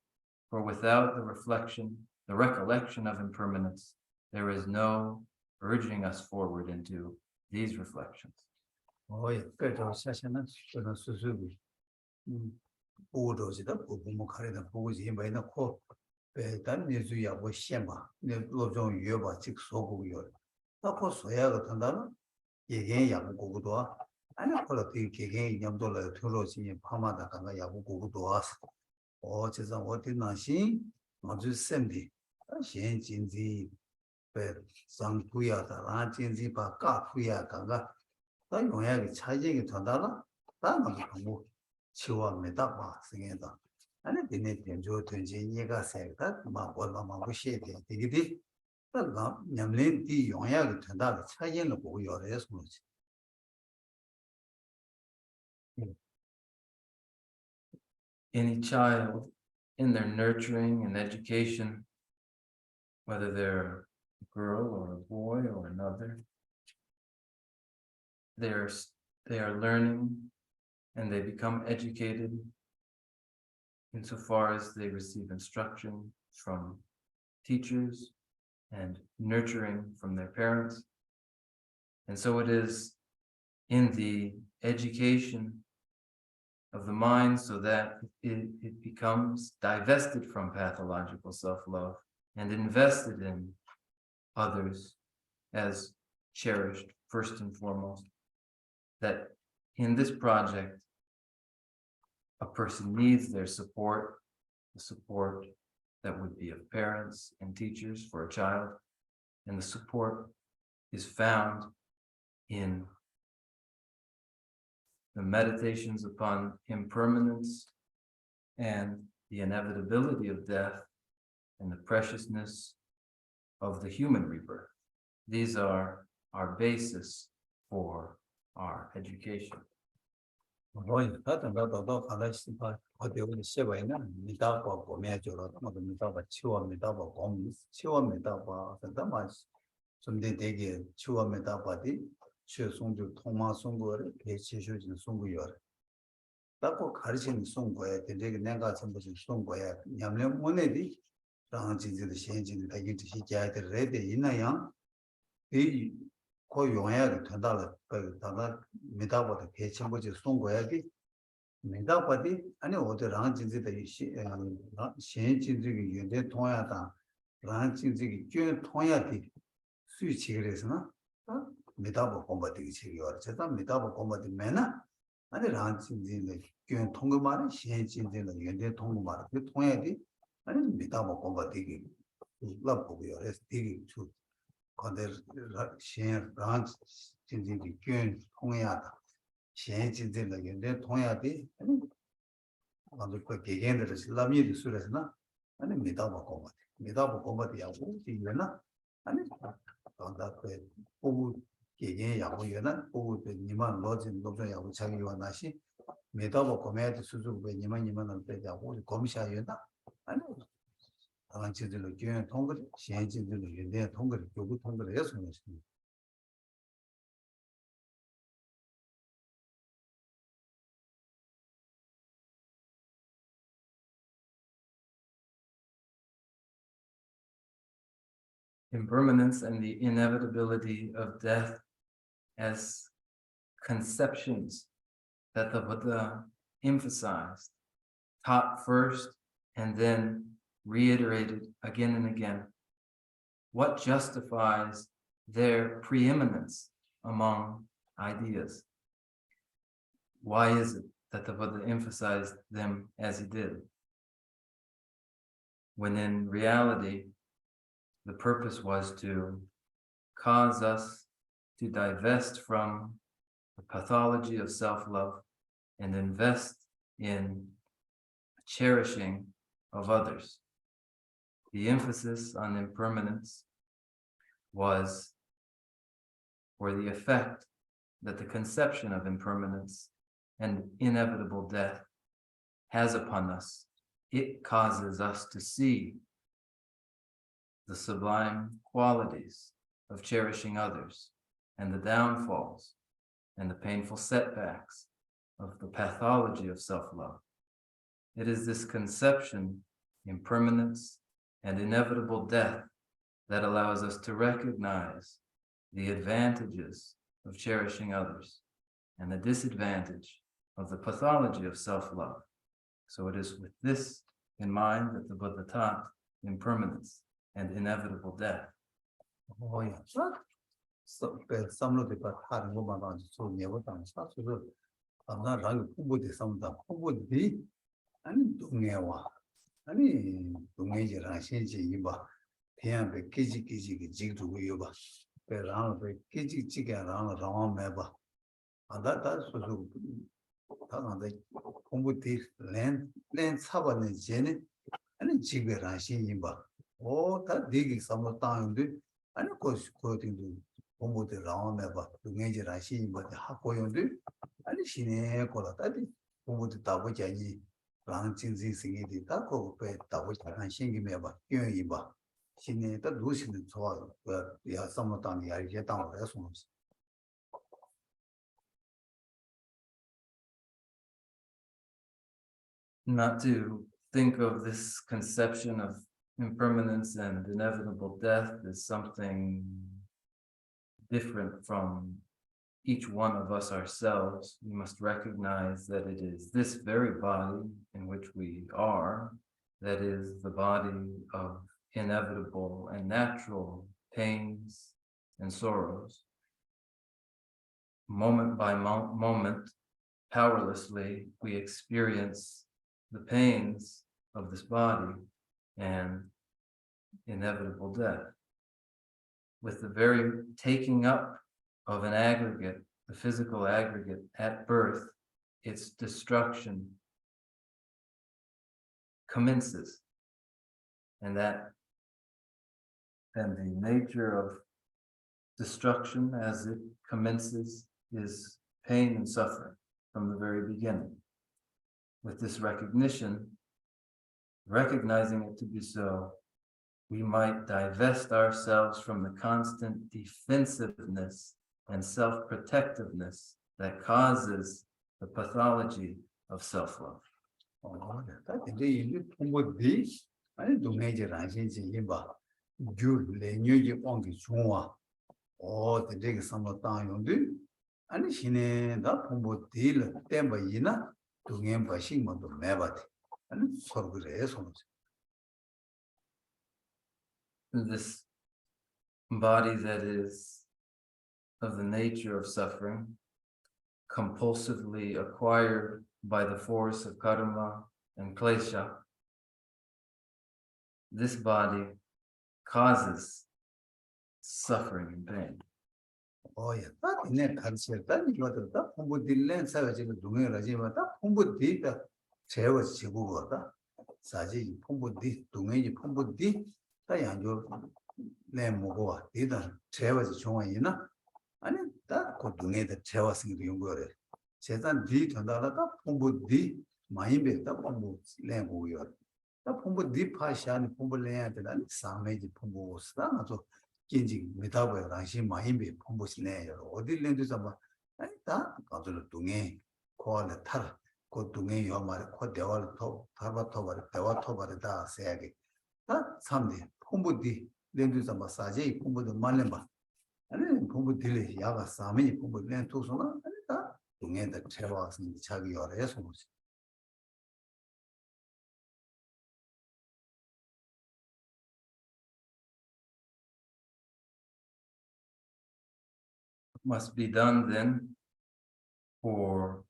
for without the reflection, the recollection of impermanence, there is no urging us forward into these reflections. Oi, pero sasana pero susubi. Budoji da bumu kare da buji bai na ko be dan ne zu ya bo xianba ne lo zhong yue ba ji so gu yo. Da ko so ya ge tan da na ye gen ya bu gu do. Ana ko la ti ge gen yam do la tu ro xin pa ma da ga ya bu gu do as. O che zang wo ti na xin ma zu sem bi. Xian jin ji be sang gu ya da la jin ji ba ga fu ya ga ga. 다 용약이 차지게 된다나 다만 뭐 치워합니다 봐 생각다 아니 되네 된조 된지 얘가 생각다 막 얼마만 무시해 되게 다 냠린 이 용약이 된다 차이는 보고 여래서 그렇지 Any child in their nurturing and education, whether they're a girl or a boy or another, they are learning and they become educated insofar as they receive instruction from teachers and nurturing from their parents. And so it is in the education of the mind so that it becomes divested from pathological self-love and invested in others as cherished first and foremost. That in this project, a person needs their support, the support that would be of parents and teachers for a child, and the support is found in the meditations upon impermanence and the inevitability of death and the preciousness of the human rebirth. These are our basis for our education. 뭐 다른 것도 하나씩 봐 어디 우리 세바에는 미다 봐 보면 저러 모두 미다 봐 치워입니다 봐 공 치워입니다 봐 그다음에 좀대 되게 치워입니다 봐디 최송주 통마 송거를 배치셔진 송구여 딱고 가르치는 송거에 되게 내가 전부 송거에 냠냠 원에디 당진지의 현진의 대기 시작할 레데 있나요 이 고용해야 된다라 다가 미다보다 개천부지 송고야기 미다보디 아니 어디랑 진지의 신진지의 연대 통하다 랑 진지의 균 통하디 수치그래서나 미다보 공부되기 책이요. 제가 미다보 공부되 매나 아니 란진진의 교연 통고 말은 시행진진의 연대 통고 말. 그 통해야지 아니 미다보 공부되기 라보고요. 그래서 되게 주 근데 시행 란진진의 교연 통해야다. 시행진진의 연대 통해야지 아니 먼저 그 개개인들의 신라미의 수에서나 아니 미다보 공부되야고 이거나 아니 그런다 그 보고 개개인 야구에는 보고 니만 로진 노조 야구 자기와 나시 미다보 공부해도 수주고 니만을 빼자고 검시하였나 아니 당한지들로 교연 통과를 시행진들로 연대 통과를 교부 통과를 해서 했습니다. Impermanence and the inevitability of death as conceptions that the Buddha emphasized, taught first, and then reiterated again and again. What justifies their preeminence among ideas? Why is it that the Buddha emphasized them as he did? When in reality, the purpose was to cause us to divest from the pathology of self-love and invest in cherishing of others. The emphasis on impermanence was for the effect that the conception of impermanence and inevitable death has upon us. It causes us to see the sublime qualities of cherishing others and the downfalls and the painful setbacks of the pathology of self-love. It is this conception, impermanence, and inevitable death that allows us to recognize the advantages of cherishing others and the disadvantage of the pathology of self-love. So it is with this in mind that the Buddha taught impermanence and inevitable death. Oh, yeah. Some of the part woman on so never done. I'm not running with some of them. Who would be? And Dungewa. Any Dungeja Rashinji Yiba. Pian be Kiji jig to Yuba. Be round be Kiji chicken around Meba. And that's what the Kumbuti land Saban Jenny and Chibi Rashin Yiba. Oh, that digging some of time, and of course, quoting to Kumbuti round Meba, Dungeja Rashin, but the Hakoyon do, and she never called that. Kumbuti Tawaji. Ranjinzi singing the taco pay Tawaja and singing me about Yuba. She need the losing the soil, but we are somewhat on the idea down response. Not to think of this conception of impermanence and inevitable death as something different from each one of us ourselves. We must recognize that it is this very body in which we are that is the body of inevitable and natural pains and sorrows. Moment by moment, powerlessly, we experience the pains of this body and inevitable death. With the very taking up of an aggregate, the physical aggregate at birth, its destruction commences. And the nature of destruction as it commences is pain and suffering from the very beginning. With this recognition, recognizing it to be so, we might divest ourselves from the constant defensiveness and self-protectiveness that causes the pathology of self-love. Oh, that is what this. I don't major answers in Yimba. You lay new on the Chua. Oh, the dig some of time on do. And she named that Pombo deal, Temba Yina, to game by Shingman to Mebat. And so good as This body that is of the nature of suffering, compulsively acquired by the force of karma and klesha, this body causes suffering and pain. Oh, yeah, that in a concept, that you got the Humbu Dilan Savage in the Dunga Rajima, that Humbu did the Chewa Chibuata, Saji, Humbu di, Dunga, Humbu di, Tayanjo Lemoa, didn't Chewa Chongina, and that could donate the Chewas in the Yungore. Chetan did and the Humbu di, Maimbe, the Humbu Lemo. The Humbu di Pashan, Humbu Land, and some major Humbu Stan. Kinji metaboy ranshi mahimbe pomboshne odi lendu sama ani ta 가지고 동에 코안에 tar 고 동에 요말 코 대화를 더 타바 토바를 대화 토바를 다 세야게 다 삼디 pom보디 lendu sama 사제 pom보도 말렘바 아니 pom보딜이 야가 사메니 pom보 len 투소나 아니 다 동에다 채워서 자기 열에서 보지 Must be done then for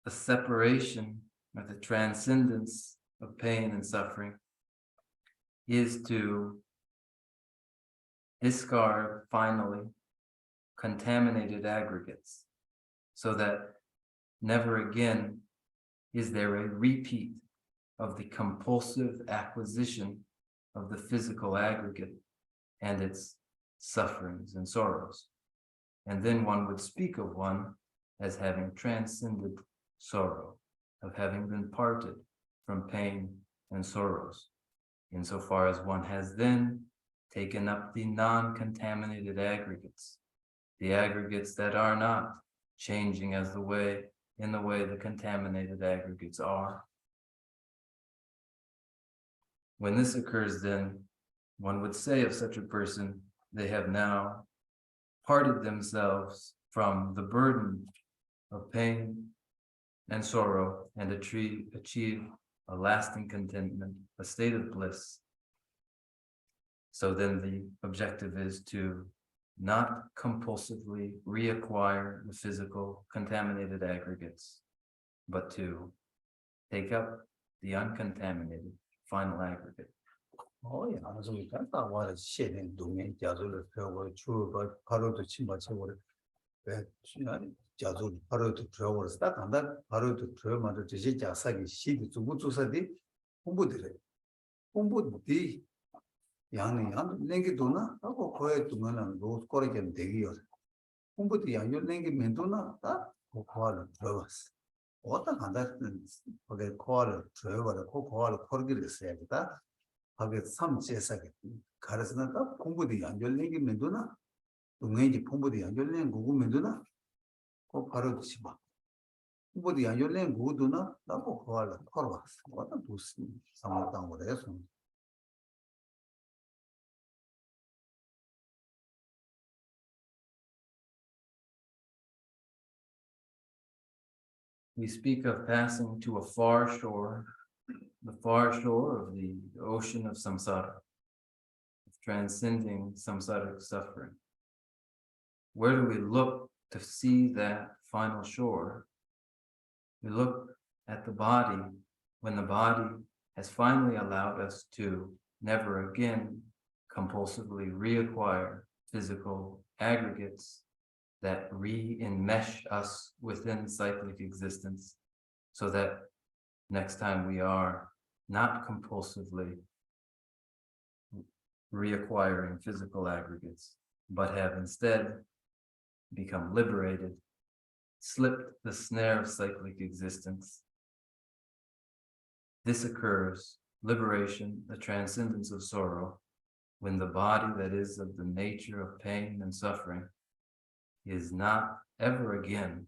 the separation or the transcendence of pain and suffering is to discard finally contaminated aggregates so that never again is there a repeat of the compulsive acquisition of the physical aggregate and its sufferings and sorrows. And then one would speak of one as having transcended sorrow, of having been parted from pain and sorrows, insofar as one has then taken up the non-contaminated aggregates, the aggregates that are not changing as in the way the contaminated aggregates are. When this occurs, then one would say of such a person, they have now parted themselves from the burden of pain and sorrow and achieve a lasting contentment, a state of bliss. So then the objective is to not compulsively reacquire the physical contaminated aggregates, but to take up the uncontaminated final aggregate. Oh, yeah, I was only that what is shit in doing Jazul, true, but Paru to Chimbachor, Jazul, Paru to travel, that and that Paru to travel to Jasagi, she to Mutusadi, Umbudre. Umbudi, young, Lengiduna, I will quiet to men and those corrigan degios. Umbudi, and your Lengi Menduna, that will call it travels. What a hundred forget call it travel, a call cordial said that. 하게 삼체사게 가르스나다 공부도 안 열리게 만드나 동행이 공부도 안 열리는 거고 만드나 그 바로 지마 공부도 안 열리는 거도나 나고 거할 걸어 왔다 두스 상황당 거래서 We speak of passing to a far shore, the far shore of the ocean of samsara, of transcending samsaric suffering. Where do we look to see that final shore? We look at the body when the body has finally allowed us to never again compulsively reacquire physical aggregates that re-enmesh us within cyclic existence, so that next time we are not compulsively reacquiring physical aggregates, but have instead become liberated, slipped the snare of cyclic existence. This occurs, liberation, the transcendence of sorrow, when the body that is of the nature of pain and suffering is not ever again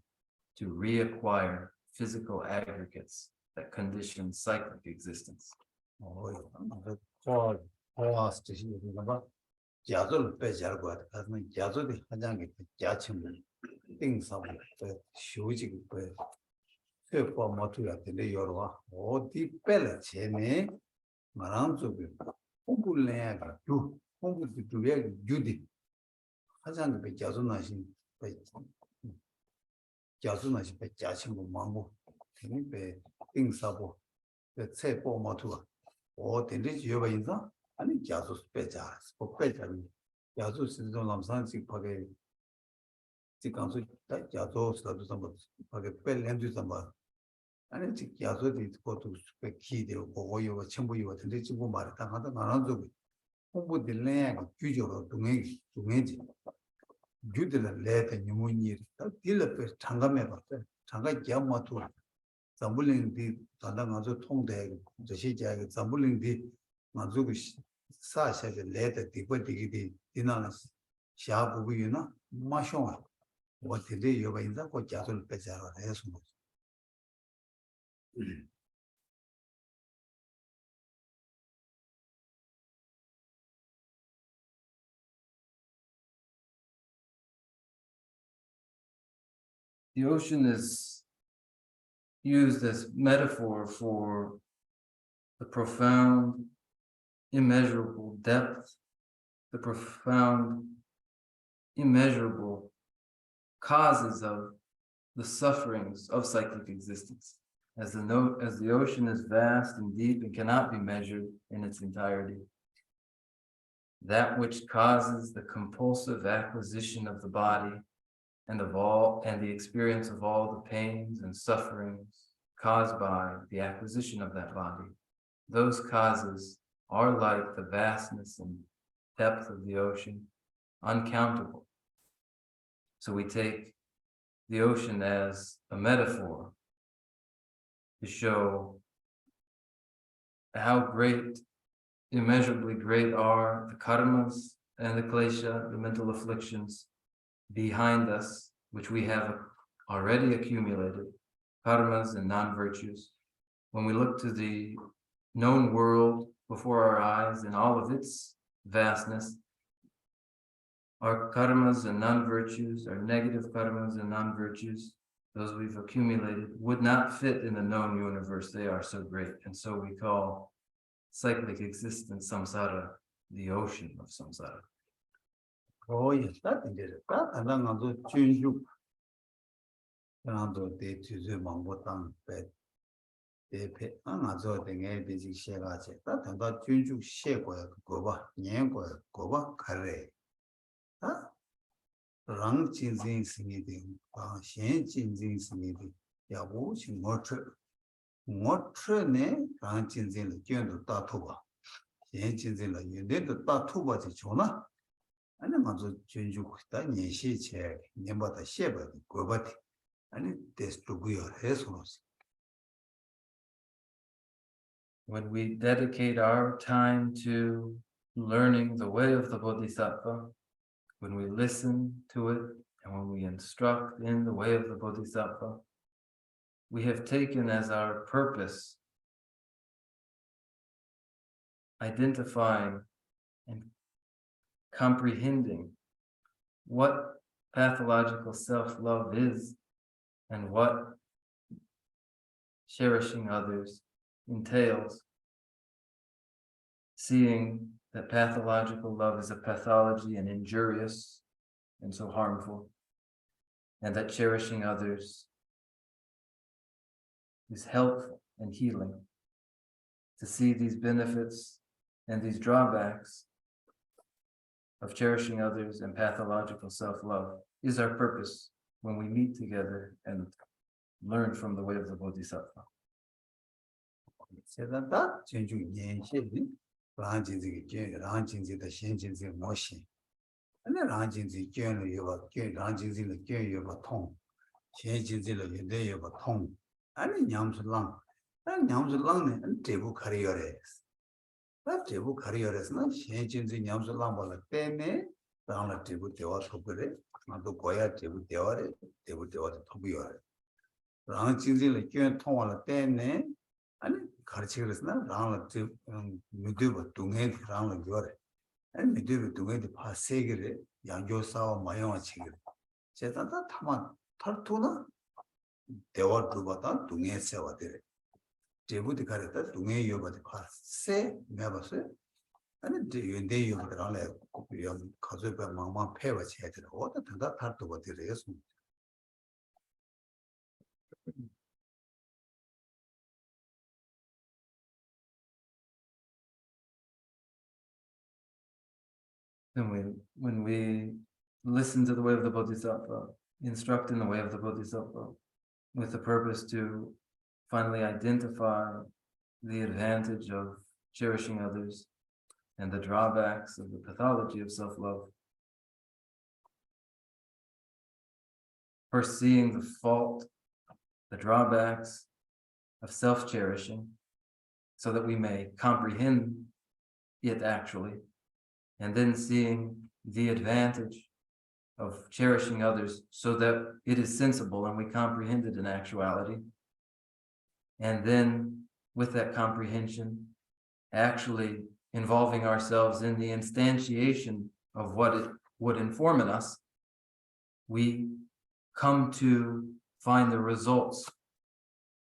to reacquire physical aggregates that condition cyclic existence. Oh, 야졸 빼자고 하는 야졸이 한장에 야침을 띵사고 쇼지고 페포 모투야 되네 여러와 어디 빼래 제네 말한 쪽에 공부를 해야가 두 공부도 두야 주디 한장에 야졸나신 자수나시 배 자신고 망고 배 빙사보 그 세보 모두가 어딘지 여봐 인사 아니 자수 빼자 빼자니 자수 시도 남산식 파게 지금서 자수 스타도 좀 파게 뺄렌도 좀 아니 지 자수도 것도 배 기대고 고고요 전부요 근데 지금 말했다 하다 나눠도 홍보들래 규조로 동행지 규들을 내대 유문이 딜을 장감해 봤어요. 장가 기함마도 잠불링디 단당아서 통대 저시자의 잠불링디 만족이 사샤게 내대 디버디기 디나는 샤부부이나 마쇼아 뭐들이 여가 인자 고 자술 빼자라 해서 The ocean is used as metaphor for the profound, immeasurable depth, the profound, immeasurable causes of the sufferings of cyclic existence. As the ocean is vast and deep and cannot be measured in its entirety, that which causes the compulsive acquisition of the body and the experience of all the pains and sufferings caused by the acquisition of that body, those causes are like the vastness and depth of the ocean, uncountable. So we take the ocean as a metaphor to show how great, immeasurably great are the karmas and the klesha, the mental afflictions behind us, which we have already accumulated, karmas and non-virtues. When we look to the known world before our eyes in all of its vastness, our karmas and non-virtues, our negative karmas and non-virtues, those we've accumulated, would not fit in the known universe. They are so great. And so we call cyclic existence samsara, the ocean of samsara. Oh, yes, that is it. That and then I'll change you. And I'll do the two mambotan bed. They pay another thing a busy share. That and that change you share go go carry. Rang chinzing singing, Shen chinzing singing, Yabu, Motre ne, Rang chinzing the Jen Tatuba. Shen chinzing the you did the Tatuba to Chona. And I'm also change you that she check, never the shepherd, go but and it is to be your resource. When we dedicate our time to learning the way of the Bodhisattva, when we listen to it, and when we instruct in the way of the Bodhisattva, we have taken as our purpose identifying and comprehending what pathological self-love is and what cherishing others entails. Seeing that pathological love is a pathology and injurious and so harmful, and that cherishing others is helpful and healing. To see these benefits and these drawbacks of cherishing others and pathological self-love is our purpose when we meet together and learn from the way of the Bodhisattva. That table careers, no changing the yams along with a penny, down a table the auto not to goya table the order, table the order to be ordered. Round changing the current tone on a penny, and cartiers not round a tip, Muduba to get round the gore, and Muduba to get the pass cigarette, young Josa, my own cigarette. Said that Taman, Tartuna, they all do what not to get so. Table the character to me you but the past say never say 아니 대윤대 용들한테 좀 가져가 망망 패와 제대로 어떤 다 탈도 어디래서 And when we listen to the way of the Bodhisattva, instruct in the way of the Bodhisattva, with the purpose to finally identify the advantage of cherishing others and the drawbacks of the pathology of self-love. First, seeing the fault, the drawbacks of self-cherishing, so that we may comprehend it actually, and then seeing the advantage of cherishing others so that it is sensible and we comprehend it in actuality. And then with that comprehension, actually involving ourselves in the instantiation of what it would inform in us, we come to find the results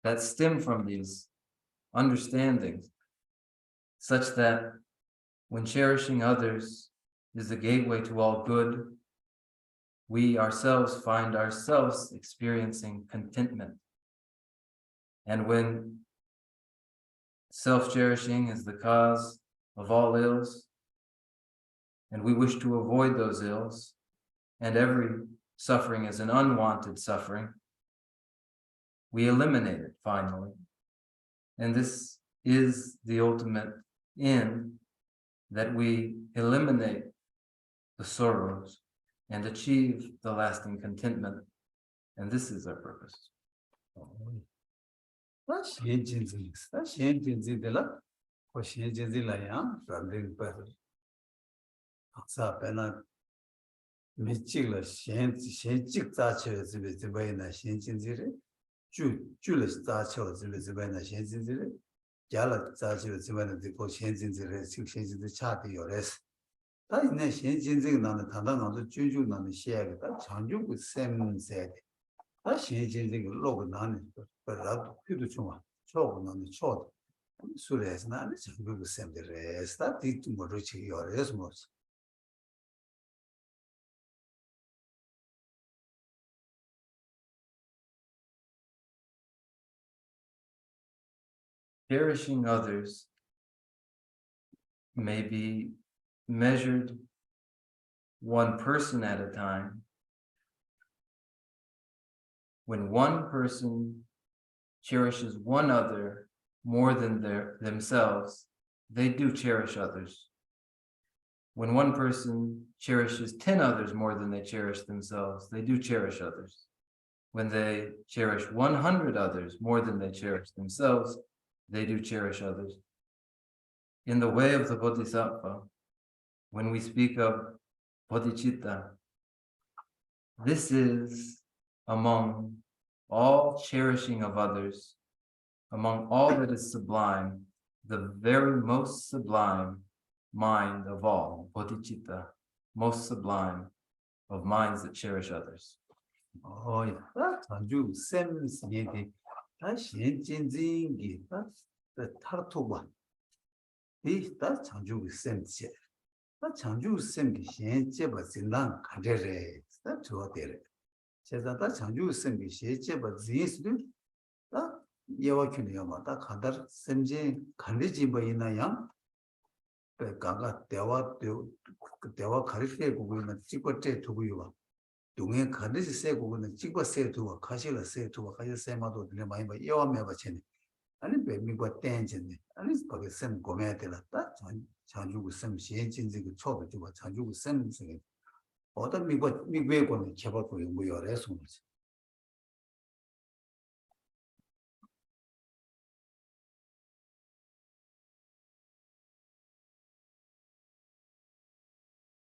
that stem from these understandings, such that when cherishing others is the gateway to all good, we ourselves find ourselves experiencing contentment. And when self-cherishing is the cause of all ills, and we wish to avoid those ills, and every suffering is an unwanted suffering, we eliminate it finally. And this is the ultimate end, that we eliminate the sorrows and achieve the lasting contentment. And this is our purpose. That's the Cherishing others may be measured one person at a time. When one person cherishes one other more than themselves, they do cherish others. When one person cherishes 10 others more than they cherish themselves, they do cherish others. When they cherish 100 others more than they cherish themselves, they do cherish others. In the way of the Bodhisattva, when we speak of Bodhichitta, this is among all cherishing of others, among all that is sublime, the very most sublime mind of all, Bodhichitta, most sublime of minds that cherish others. Oh, yeah, that's a new sense. That's changing the Tartuba. That's a new sense. That's a new sense. But in Lang, that's what it is. That's a new sense. But this that Yawakuniama, that Kadar Semji, Kandijiba in a young Gaga Dewa Karife, women, Chicote to you. 동해 가르치 세고는 찍어 세두와 가실을 세두와 가실 세마도 들려마이바 여와메바 체네 아니 베미고 땡진네 아니 거기 셈 고매야 되었다 자주고 셈 시행진지그 초도 주고 자주고 셈 생에 어떤 미국에고는 개발고 뭐여래 소리지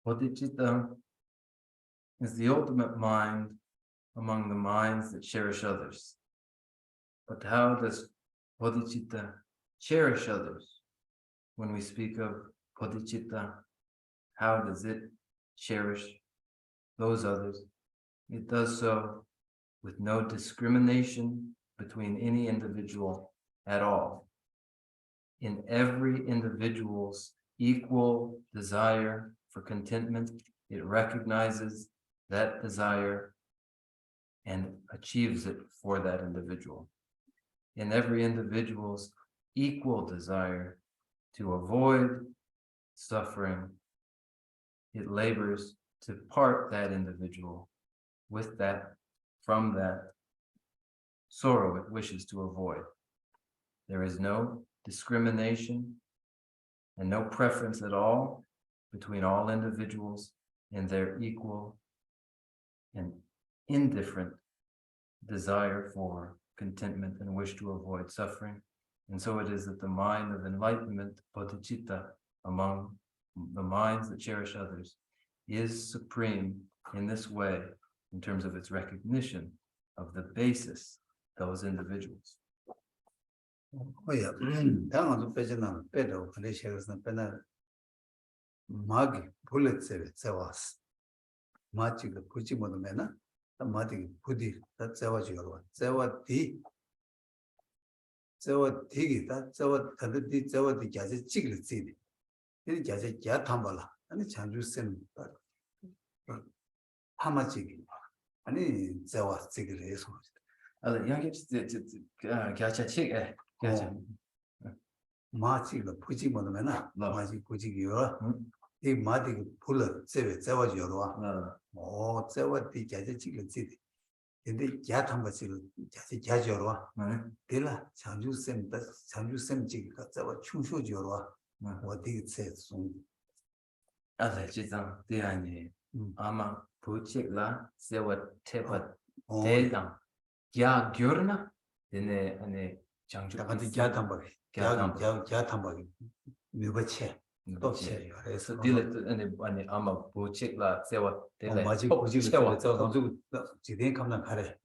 Bodhichitta is the ultimate mind among the minds that cherish others. But how does Bodhichitta cherish others? When we speak of Bodhichitta, how does it cherish those others? It does so with no discrimination between any individual at all. In every individual's equal desire for contentment, it recognizes that desire and achieves it for that individual. In every individual's equal desire to avoid suffering, it labors to part that individual with that, from that sorrow it wishes to avoid. There is no discrimination and no preference at all between all individuals in their equal and indifferent desire for contentment and wish to avoid suffering. And so it is that the mind of enlightenment, bodhichitta, among the minds that cherish others, is supreme in this way, in terms of its recognition of the basis, those individuals. Oh yeah, 당한도 빼지나 빼도 그래서 빼나 마기 불let세 세와스 마치가 굳이 뭐면은 마디 부디 다 세와지요 세와디 세와디기 다 세와 다디 세와디 자세 찍을 쓰이디 이 자세 자 탐발라 아니 장주쌤 하마치기 아니 세와 찍을 해서 여기 가차치 마치가 부지 뭐면은 마치 부지기요 이 마디 불을 세와지요 오 세와디 자세 찍을 쓰이디 근데 야탐 것을 자세 자지어와 될라 장주쌤 찍가 세와 충쇼지어와 어디 세송 지상 대안이 아마 보직라 세워 테바 대당 야 겨르나 되네 안에 장주 나한테 야탐박이 야탐박이 누버체 또체 그래서 딜레 아니 아마 보직라 세워 대래 마치 부지를 세워서 가지고 지대 감당 가래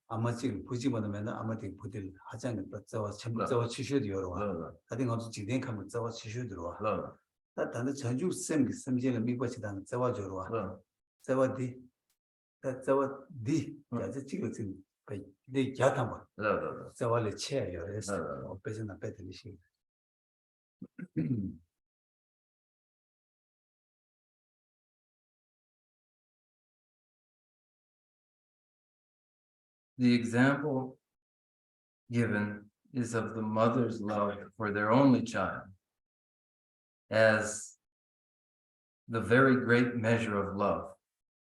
아마 지금 부지 받으면 아마 되게 부들 하자는 세워 세워 치셔도요 다들 가서 지대 감당 세워 치셔도요 다 단도 전주 쌤 섬지는 미고치다는 세워 줘요 세워디 세워디 야지 지금 내 야탐박 세워를 채요 그래서 배전나 배들이시 The example given is of the mother's love for their only child as the very great measure of love.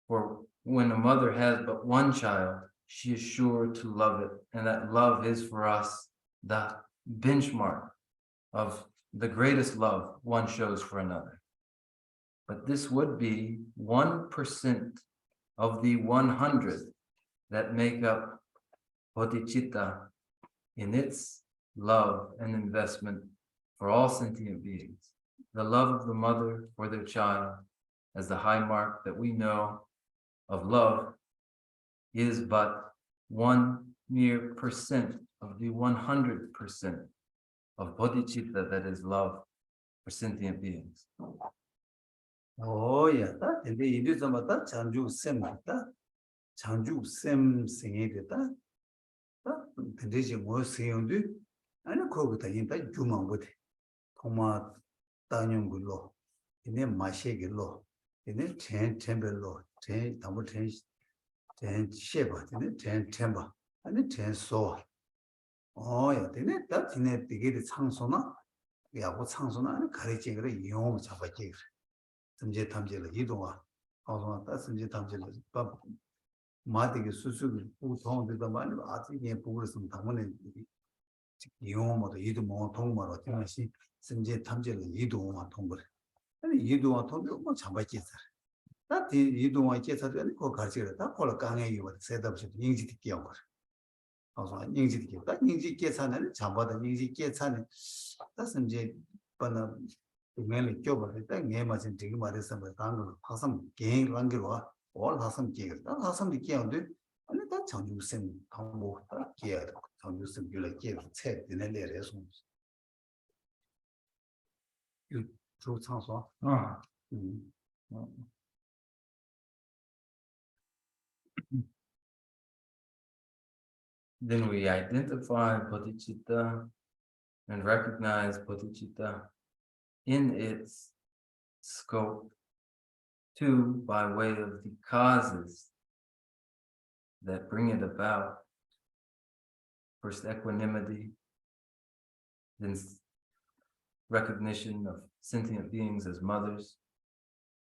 For when a mother has but one child, she is sure to love it. And that love is for us the benchmark of the greatest love one shows for another. But this would be 1% of the 100 that make up Bodhichitta in its love and investment for all sentient beings. The love of the mother for their child as the high mark that we know of love is but 1 mere percent of the 100% of Bodhichitta that is love for sentient beings. Oh yeah, 근데 이리 좀 왔다 장주 쌤 왔다 장주 쌤 생애됐다 근데 이제 뭐 생연도 아니 거기다 인다 주만 못해 토마 따뇽글로 이네 마셰글로 이네 템벨로 템 담을 템 셰바 이네 템바 아니 템소 어야 되네 다 지네 되게 창소나 야고 창소나 아니 가르치기를 용 잡아지 섬제 탐제를 이동화 어서 다 섬제 탐제를 밥 마디게 수수를 보통되다 많이 아직에 보고서 당문에 이용모도 이동모 통모로 되듯이 섬제 탐제를 이동화 통보 아니 이동화 통보 뭐 잡아지서 다 이동화 계산도 아니 그 가지를 다 콜 강에 이거 셋업시 인지티 끼고 어서 인지티 끼고 다 인지 계산을 잡아다 인지 계산을 다 섬제 번나 매일 껴버릴 때 내마진 되게 말해서 뭐 당근 파선 개인 관계로 올 파선 기가 다 파선이 끼어도 아니 다 정주심 방법 다 기야 정주심 유래 기가 책 되는 데에서 주 창소 Then we identify bodhicitta and recognize bodhicitta in its scope. Two, by way of the causes that bring it about. First, equanimity, then recognition of sentient beings as mothers,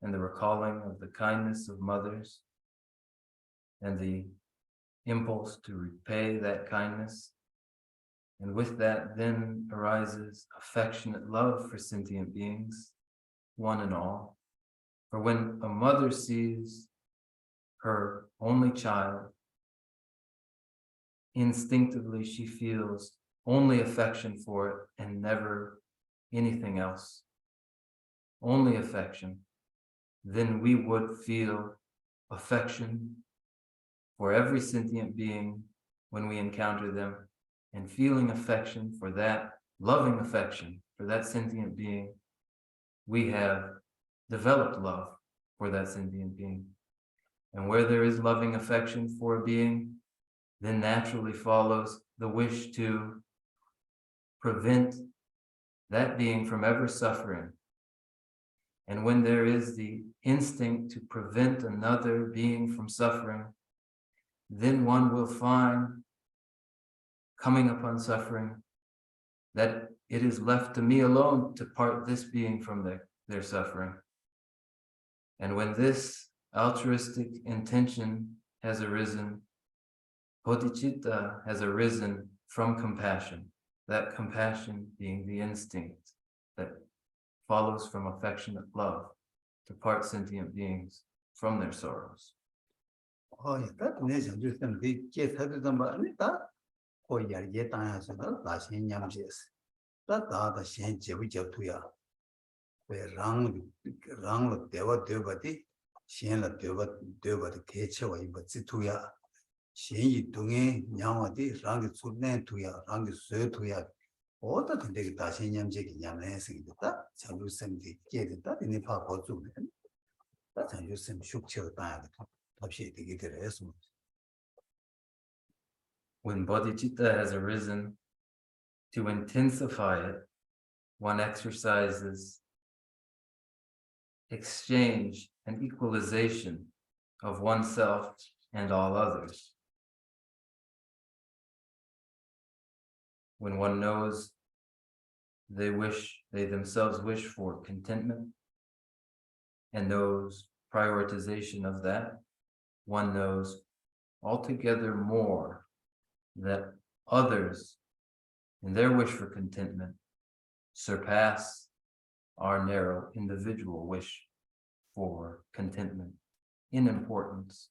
and the recalling of the kindness of mothers, and the impulse to repay that kindness. And with that then arises affectionate love for sentient beings, one and all. For when a mother sees her only child, instinctively she feels only affection for it and never anything else. Only affection. Then we would feel affection for every sentient being when we encounter them, and feeling affection for that, loving affection for that sentient being, we have developed love for that sentient being. And where there is loving affection for a being, then naturally follows the wish to prevent that being from ever suffering. And when there is the instinct to prevent another being from suffering, then one will find, coming upon suffering, that it is left to me alone to part this being from their suffering. And when this altruistic intention has arisen, bodhichitta has arisen from compassion, that compassion being the instinct that follows from affectionate love to part sentient beings from their sorrows. that nation just can be get them that or yet I has another yamjes. That the shen which up to ya. Where rang deva devati, shen la deva the catcher or but situya. Shen yi dungi, yamati, rang sudne to ya, rang so to ya. All that can take Dashin Yamjek Yamsing that, shall you send the get that in the park or two. That's how you send shook chill bag. To get the rest. When bodhicitta has arisen, to intensify it, one exercises exchange and equalization of oneself and all others. When one knows they themselves wish for contentment and knows prioritization of that, one knows altogether more that others in their wish for contentment surpass our narrow individual wish for contentment in importance,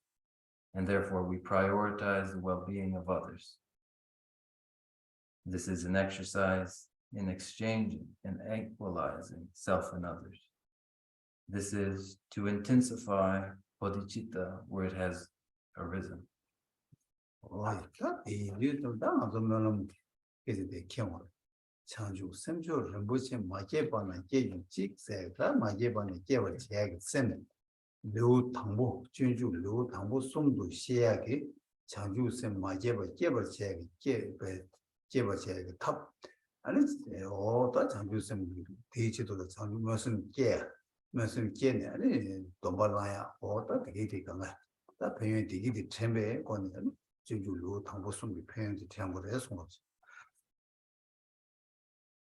and therefore we prioritize the well-being of others. This is an exercise in exchanging and equalizing self and others. This is to intensify bodhicitta where it has arisen. Chanju, Semjo, Rambuche, Majebana, Jay, Jig, Majebana, Jeva, Jag, Semen, Lu Tambo, Junju, Lu Tambo, Sumdu, Shiaki, Chanju, Sem, Majeba, Jeva, Jag, Jeva, Jag, Top. And it's all that Chanju Sem teach to the Chanju Merson Care, Merson Ken, and Dombalaya, or that Giti Ganga. That payment to get the Tembe, Junju, Lu Tambo, Sum, paying the Tambo response.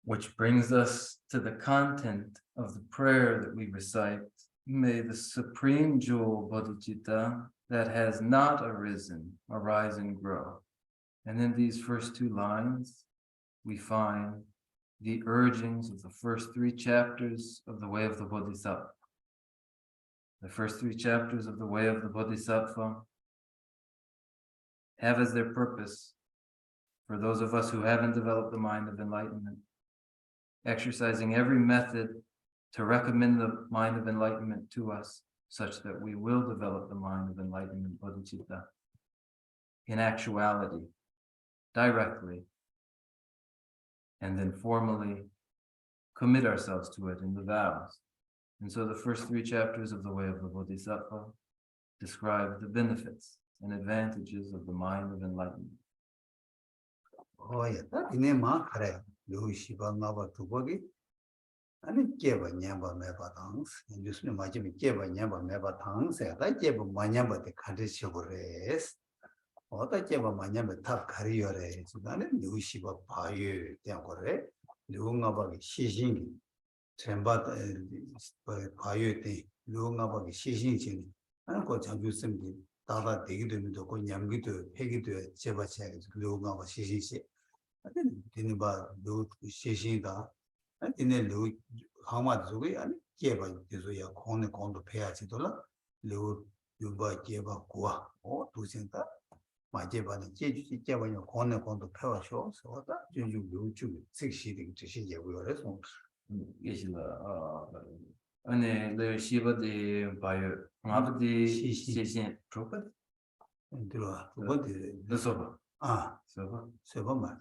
Which brings us to the content of the prayer that we recite. May the supreme jewel bodhicitta that has not arisen arise and grow. And in these first two lines, we find the urgings of the first three chapters of the way of the Bodhisattva. The first three chapters of the way of the Bodhisattva have as their purpose, for those of us who haven't developed the mind of enlightenment, exercising every method to recommend the mind of enlightenment to us, such that we will develop the mind of enlightenment, bodhicitta, in actuality, directly, and then formally commit ourselves to it in the vows. And so the first three chapters of the way of the Bodhisattva describe the benefits and advantages of the mind of enlightenment. Oh, yeah, that in a mark. Lu Shiba Nava Tubagi, 아니 깨봐 냠바 매바 당스 뉴스는 맞으면 깨봐 냠바 매바 당스 다 깨봐 마냠바데 가르쳐 버레스 어다 깨봐 마냠바 탑 가리요레 나는 뉴시바 바유 그냥 거래 누군가바기 시신이 전바 바유 때 누군가바기 시신이 아니 그 장주선이 다다 되기도 되면도 그 냠기도 폐기도 제바치야 누군가바 시신이 아니 되는 바누 시신이다 아니 누 항마도 저기 아니 깨봐 계속야 공내 공도 패야지도라 누 누바 깨봐 고아 두생다 마제바는 제주지 깨봐요 공내 공도 패와쇼 서다 준주 요주 즉시된 즉시 예고요래서 계신다. 아니 내 시바디 바요 아버지 시신 조건 들어와 두 번째 넣어봐. 아 써봐. 세번 말아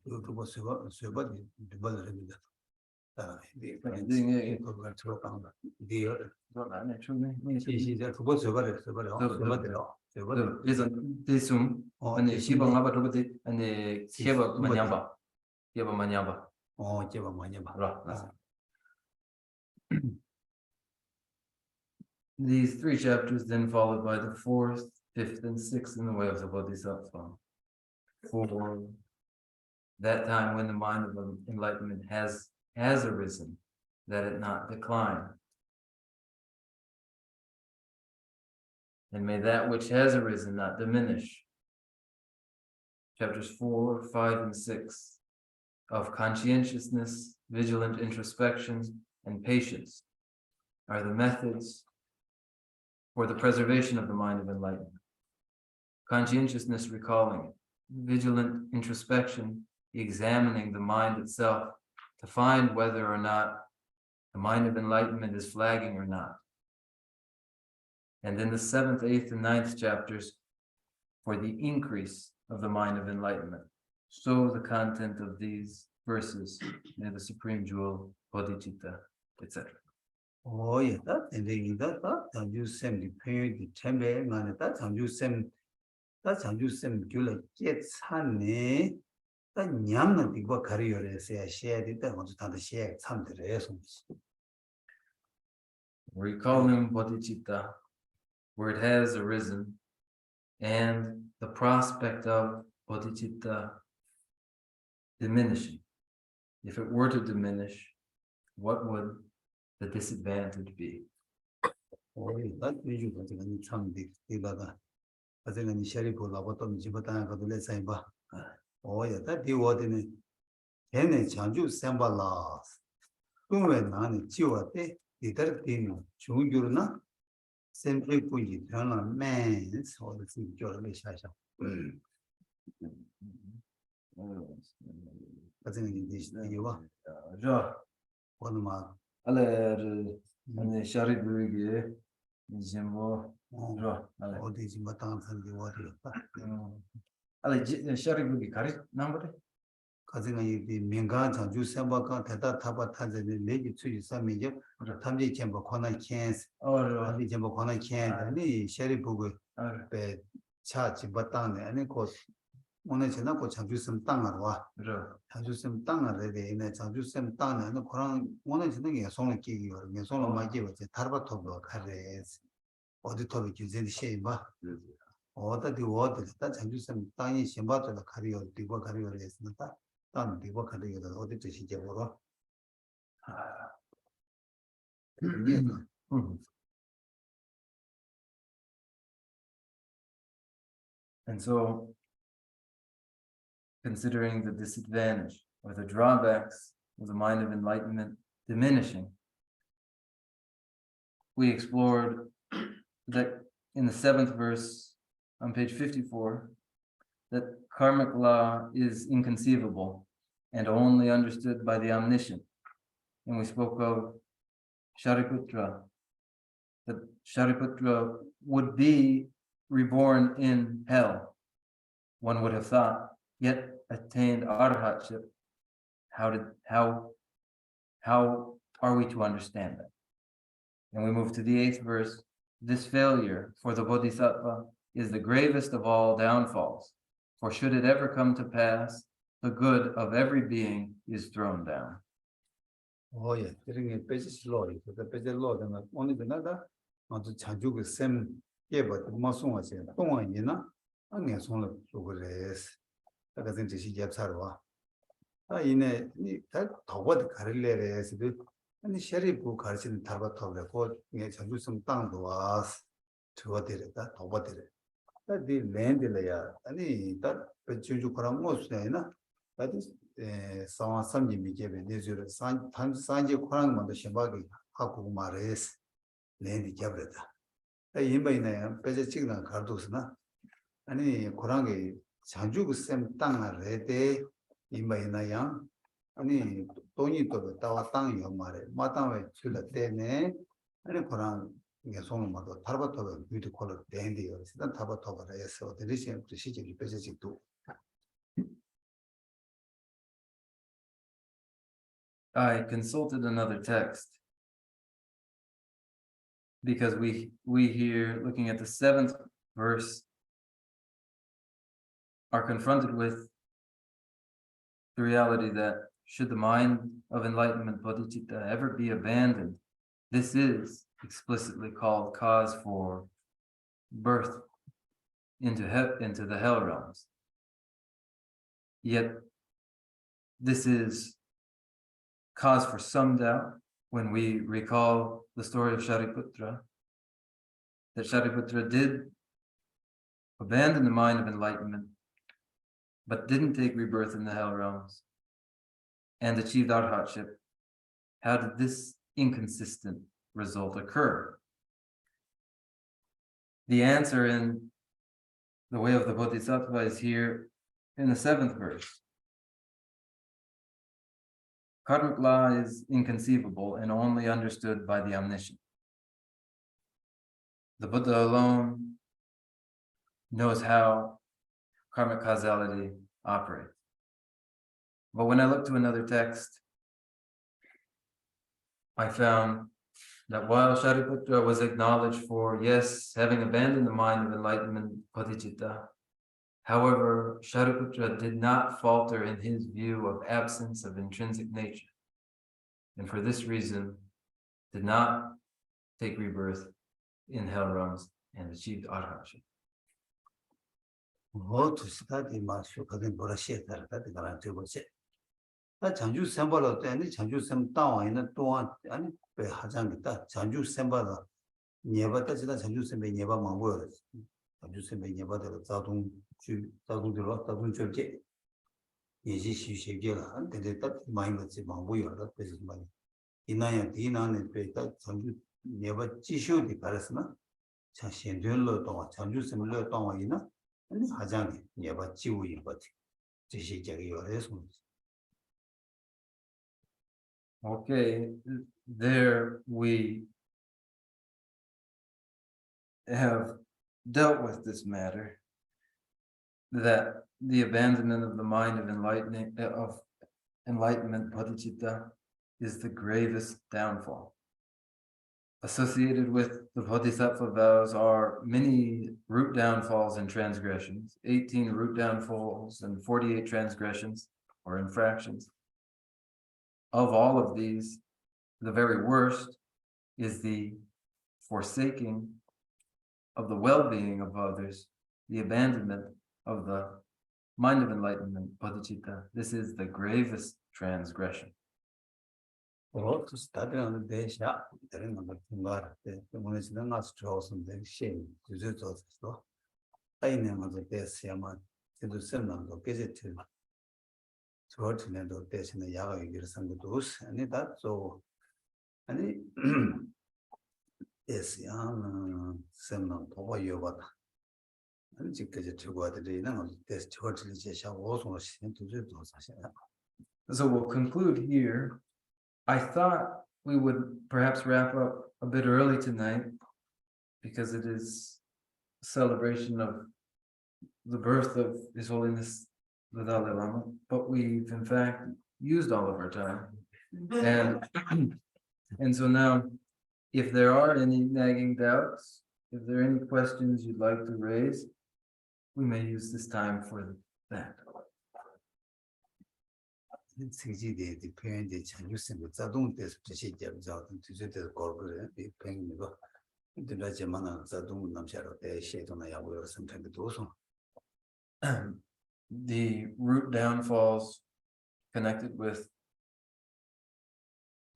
그거 세번 두번입니다 네 네, 그걸 들어간다 디어 너 안에 주네. 시시자 두번 세번을 세번을 세번 그래서 대숨 아니 시방 아바 로버트 아니 시바 마냐바. 시바 마냐바. 제가 많이 봐 라. These three chapters then followed by the fourth, fifth, and sixth in the way of the Bodhisattva. For that time when the mind of enlightenment has arisen, that it not decline. And may that which has arisen not diminish. Chapters 4, 5, and 6 of conscientiousness, vigilant introspection, and patience are the methods for the preservation of the mind of enlightenment. Conscientiousness, recalling it. Vigilant introspection, examining the mind itself to find whether or not the mind of enlightenment is flagging or not. And then the 7th, 8th, and 9th chapters for the increase of the mind of enlightenment. So the content of these verses in the supreme jewel, Bodhichitta, etc. 예, 다 인데이다 장주쌤 디페이 템베 만에다 장주쌤 귤을 깨찬네 다 냠는 디고 가리요레스야 셰디다 먼저 다들 셰 참들에서 Recalling Bodhichitta, where it has arisen, and the prospect of Bodhichitta diminishing. If it were to diminish, what would the disadvantage be? 다 위주 가지고 참디 디바가 가지고 셰리고 라보tom 집어다가 그들에 사이바 예, 다 디워드는 걔네 장주쌤 발라 그왜 나는 지워대 이들 되는 중교로나 샘플 꾸이 변한 맨 어디서 교를 샤샤 가지고 이와 저 오늘마 알레 아니 샤리부게 이제 뭐 저, 알레 어디 좀 마땅한 산디 어디였다 알레 샤리부게 가리 남버래 가지고 이 민간 장주쌤 발가 대다 타바 타제네 내기 추지 삼미죠 탐지 쳔버 코나 캔스 탐지 쳔버 코나 캔 아니 셰리부고 배 차지 바탕네 아니 고 오늘 지나고 장주쌤 땅으로 와 장주쌤 땅을 내네 장주쌤 땅은 그런 오늘 지는 게 손을 끼기요 손을 맞게 버지 타르바토도 가레스 어디 토비 규제는 셰이바 어디 다 장주쌤 땅이 심바도 가리요 디고 가리요 했습니다 땅 디고 가리요 어디 뜻이지 뭐로 And so, considering the disadvantage or the drawbacks of the mind of enlightenment diminishing, we explored that in the 7th verse on page 54, that karmic law is inconceivable and only understood by the omniscient. And we spoke of Shariputra, that Shariputra would be reborn in hell, one would have thought, yet attained arhatship. How are we to understand that? And we move to the 8th verse. This failure for the bodhisattva is the gravest of all downfalls, for should it ever come to pass, the good of every being is thrown down. Oh yeah, during a basis law, the basis law, then only the nada, on the Chanju same, yeah, but Masson was here. Don't want you know, I'm as one of Sugares. I think this is Japsarwa. In a that Tawad Karele, and the sheriff who carries in Tabat of the court, yes, I do some tongue to us to what did it, that or what did it. That the land layer, and that Pechu Karamos, that is. Some Jimmy gave it. Sanji Kurang on the Shibagi Haku Mares, Lady Jabreta. A Yimba Pesichina Cardusna, any Kurangi, Sanjuk Sem Tanga Rete, Yimba Yang, any Tony to the Tawatang Yamare, Matawe Chula Tene, any Kurang. Yasomato, Tabato, beautiful dandy, or Tabato, so the recent procedure is basic too. I consulted another text because we here, looking at the 7th verse, are confronted with the reality that should the mind of enlightenment bodhichitta ever be abandoned, this is explicitly called cause for birth into the hell realms. Yet this is cause for some doubt when we recall the story of Shariputra, that Shariputra did abandon the mind of enlightenment, but didn't take rebirth in the hell realms and achieved arhatship. How did this inconsistent result occur? The answer in the way of the Bodhisattva is here in the 7th verse. Karmic law is inconceivable and only understood by the omniscient. The Buddha alone knows how karmic causality operates. But when I looked to another text, I found that while Shariputra was acknowledged for, yes, having abandoned the mind of enlightenment bodhichitta, however, Shariputra did not falter in his view of absence of intrinsic nature, and for this reason did not take rebirth in hell realms and achieved arhatship. What to study much for the Borashet that the guarantee was it. That Chanju symbol of any Chanju sem down in a door and by Hazang that Chanju symbol never touch that Chanju sem never my words. Chanju sem never the Zadung to the lot of Junche. Easy she gave and they that mind was my wheel that is money. Inaya Dina and pay that Chanju never tissue the Parasana. Chansian Dun Chanju similar down in a and Hazang never chew but this is your response. Okay, there we have dealt with this matter, that the abandonment of the mind of enlightenment bodhichitta is the gravest downfall. Associated with the bodhisattva vows are many root downfalls and transgressions, 18 root downfalls and 48 transgressions or infractions. Of all of these, the very worst is the forsaking of the well-being of others, the abandonment of the mind of enlightenment, bodhichitta. This is the gravest transgression. To study on the day, there is number the money not strauss and then shame to do so. I never the best Yaman to send them to visit to the days in the Yaga, you get some those, and that so. And yes, young Simon, over you what. And you get to go to the now, there's totally just also to do those. So we'll conclude here. I thought we would perhaps wrap up a bit early tonight because it is a celebration of the birth of His Holiness the Dalai Lama, but we've in fact used all of our time. And so now, if there are any nagging doubts, if there are any questions you'd like to raise, we may use this time for that. 생지대 표현의 자유성을 자동돼서 지시되는 자든 주제대로 걸거를 표현이고 근데라지만은 자동 남자로 대 시도나 야구를 선택도 도서 The root downfalls connected with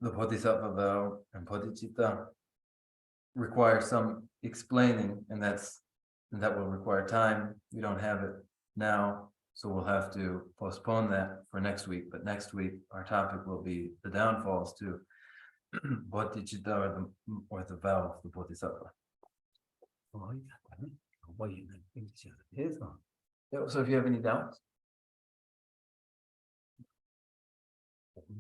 the Bodhisattva vow and Bodhichitta require some explaining, and that will require time. We don't have it now, so we'll have to postpone that for next week. But next week, our topic will be the downfalls to Bodhichitta or the vow of the Bodhisattva. So if you have any doubts, then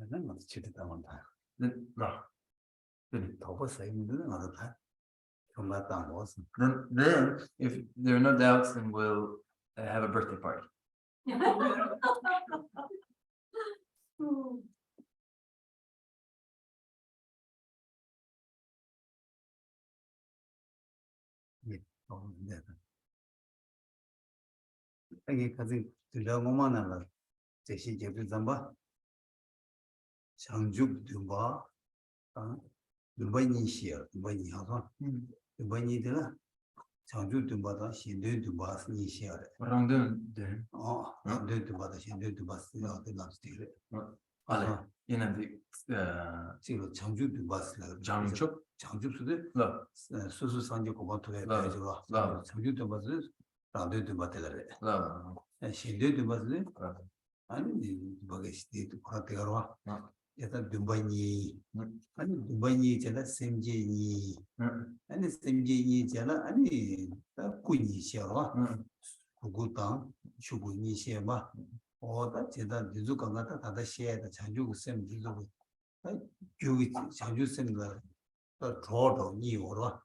if there are no doubts, then we'll have a birthday party. 여기 가지 들어오면은 제시 제비 잠바 장죽 듬바 듬바니시야 듬바니 하고 듬바니들아 장죽 듬바다 신도 듬바 니시야 Rangdun, 신도 듬바다 신도 듬바 쓰야 되나스티래 Ale, 지금 장죽 듬바스라 Jangchuk, 장죽수들 no, 수수 산지 고바토에 대해서 장죽 듬바스 라도 듬바텔래 no, 신도 듬바스 아니 뭐게 시대 코라테가로 야다 듬바니 아니 듬바니 제가 셈제니 아니 셈제니 제가 아니 다 꾸니시야와 구구당 슈구니시야마 어다 제가 뉴즈강가다 다다 시에다 장주 셈 뉴즈고 교기 장주 셈가 더 저도 니오로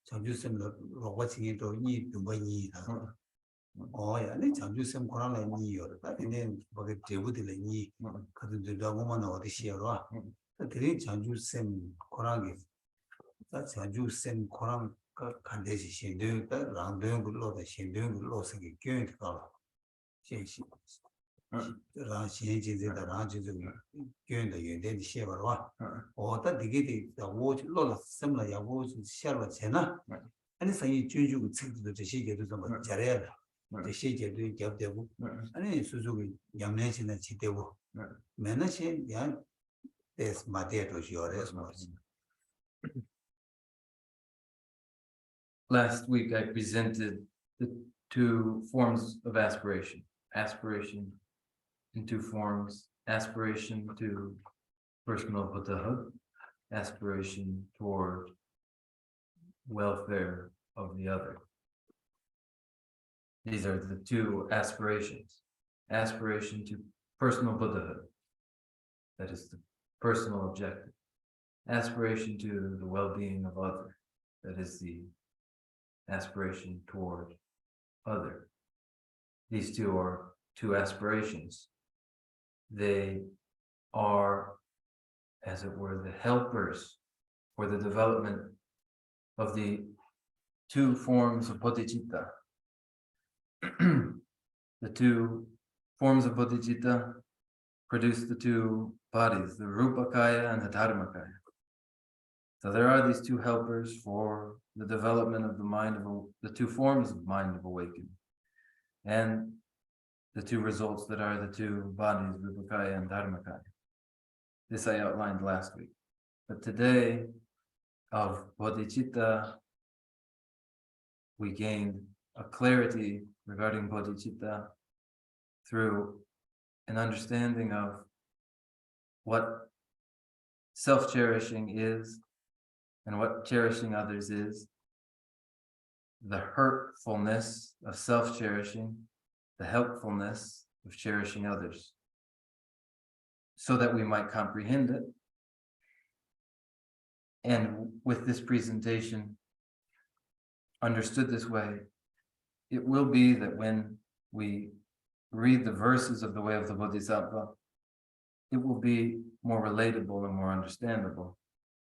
장주 셈로 로바칭이도 니 듬바니 야네 장주 셈 코라나 니요 다네 뭐게 제부들이 니 그들 너무만 어디시야로 들이 장주 셈 코라게 다 장주 셈 코랑 간대시 신도 랑도 글로다 신도 글로서기 교육가 제시 라시에지다 라지도 교육의 연대의 시에바와 어다 되게 오지 로라 셈라 야고 시야로 제나 아니 사이 주주고 책도 제시게도 좀 잘해야 제시게도 겹되고 아니 수수기 양내신에 지대고 매너신 양 데스 마데도 요레스 Last week I presented the two forms of aspiration. Aspiration in two forms. Aspiration to personal Buddhahood. Aspiration toward welfare of the other. These are the two aspirations. Aspiration to personal Buddhahood. That is the personal objective. Aspiration to the well-being of other. That is the aspiration toward other. These two are two aspirations. They are, as it were, the helpers for the development of the two forms of bodhicitta. The two forms of bodhicitta produce the two bodies, the rupakaya and the dharmakaya. So there are these two helpers for the development of the mind of the two forms of mind of awakening, and the two results that are the two bodies, rupakaya and dharmakaya. This I outlined last week. But today, of bodhicitta, we gained a clarity regarding bodhicitta through an understanding of what self-cherishing is and what cherishing others is, the hurtfulness of self-cherishing, the helpfulness of cherishing others, so that we might comprehend it. And with this presentation, understood this way, it will be that when we read the verses of the way of the Bodhisattva, it will be more relatable and more understandable,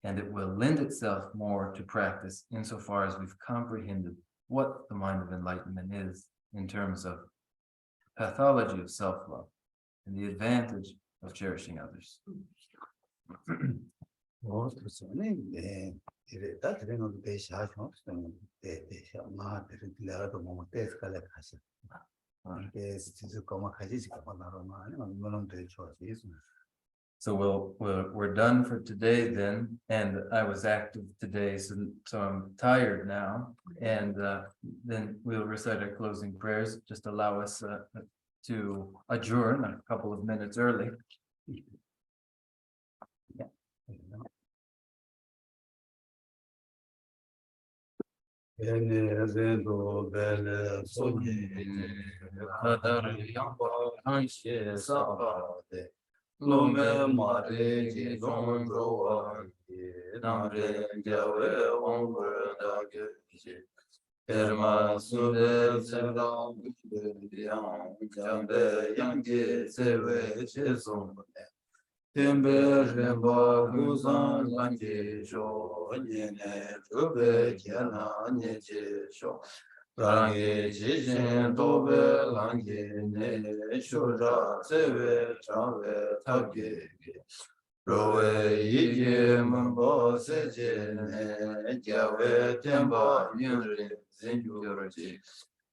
and it will lend itself more to practice insofar as we've comprehended what the mind of enlightenment is in terms of pathology of self-love and the advantage of cherishing others. So we're done for today then, and I was active today, so I'm tired now, and then we'll recite our closing prayers. Just allow us to adjourn a couple of minutes early. Lume mare ji zong zhou wa yi, dang zhe jia wei wang gu da ge ji. Perma su de zhe rang gu de yang, jiang de yang ji zhe wei zhe zong ne. Tian be ren ba gu zang lang ji shou, yi ne zhu bei jie na nie ji shou. Rang yi ji zhen do bei lang ji ne, shu zha zhe wei zhang wei ta ge ge. Ro wei yi ji men bo se ji ne, jia wei tian ba yin rin zin yu ji.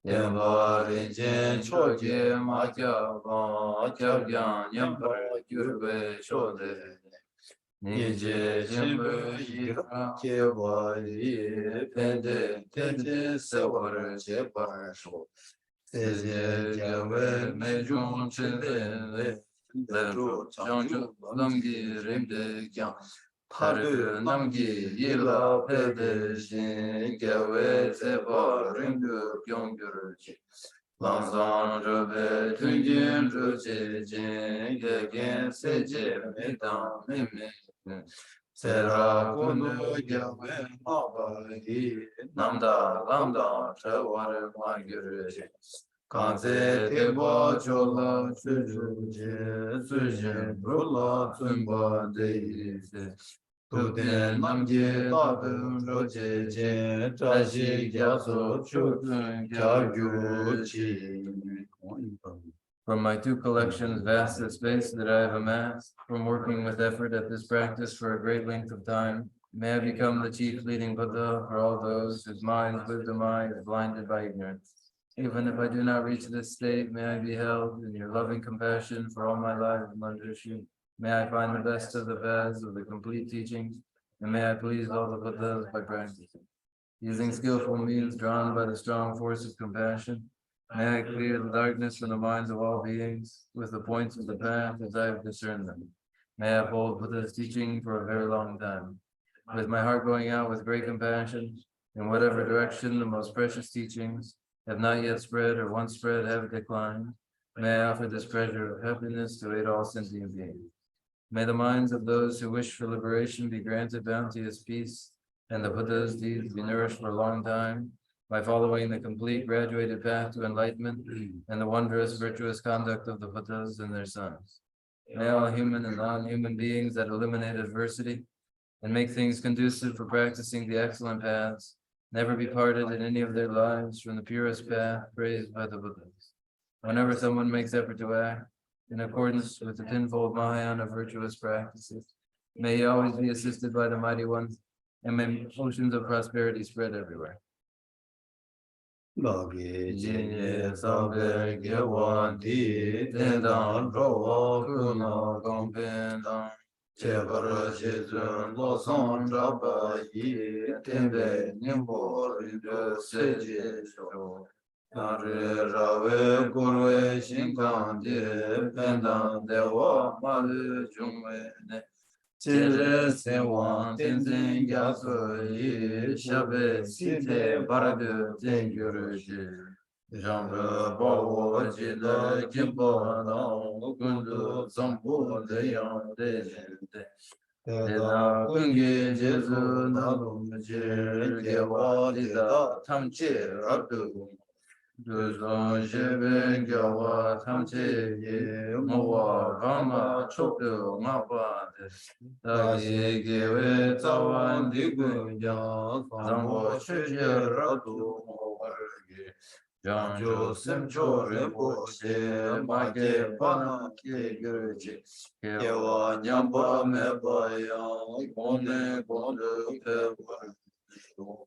Tian ba rin jian chuo ji ma jia ba, jia jiang nian ba yu wei shuo de. Ni ji xin bu yi ra jie ba yi, pen de tian ji se wo re jie ba shuo. Se jie jia wei mei zhong chen lin lin, len zhu jiang zhu lam gi rim de jiang. Par de nam gi yi la pe de xin, jia wei ze ba rim de jiang yu ji. Lang zang zhe bei tun jin zhu ji jin, ye gen se jie mei dang mei mei. Sera gundu jia wei ma ba yi, nam da lam da che wa re ma yu ji. Kan ze te ba cho la chu ju ji, su jin bu la zun ba de yi zi. Tu den nam ji da bu zhu ji jin, zha xi jia su chu zun jia yu ji. From my two collections, vast the space that I have amassed, from working with effort at this practice for a great length of time, may I become the chief leading Buddha for all those whose minds, wisdom eye is blinded by ignorance. Even if I do not reach this state, may I be held in your loving compassion for all my life and Manjushri. May I find the best of the paths of the complete teachings, and may I please all the Buddhas by practicing. Using skillful means drawn by the strong force of compassion, may I clear the darkness from the minds of all beings with the points of the path as I have discerned them. May I uphold Buddha's teaching for a very long time. With my heart going out with great compassion, in whatever direction the most precious teachings have not yet spread or once spread have declined, may I offer this treasure of happiness to aid all sentient beings. May the minds of those who wish for liberation be granted bounteous peace, and the Buddha's deeds be nourished for a long time, by following the complete graduated path to enlightenment and the wondrous virtuous conduct of the Buddhas and their sons. May all human and non-human beings that eliminate adversity and make things conducive for practicing the excellent paths never be parted in any of their lives from the purest path praised by the Buddhas. Whenever someone makes effort to act in accordance with the tenfold Mahayana virtuous practices, may he always be assisted by the mighty ones, and may oceans of prosperity spread everywhere. Logi jinye sabe gewan di tendang zhowa kuna gongpendang chebar shizun lo song zhaba yi tenbe nimbo rindu seje sho nare rawe kurwe shinkang di pendang dewa malu jungwe ne Jere se wang tenzin yasu yi shabe site baradu tengyuru ji. Jangre bawo jile kimbo nang gundu zambu de yang de jinde. Tena kungi jesu nalum ji gewa lida tamche rabdu. Duzon jebe gyawa tamche ye mowa gama chokdu ngapa de. Dagi gewe tawan digun yang zambo shuje radu mowargi. Janjo Semcho Rinpoche, Mage Pana Ke Gurji, Kewa Nyamba Mebaya, Kone Kone Kewa.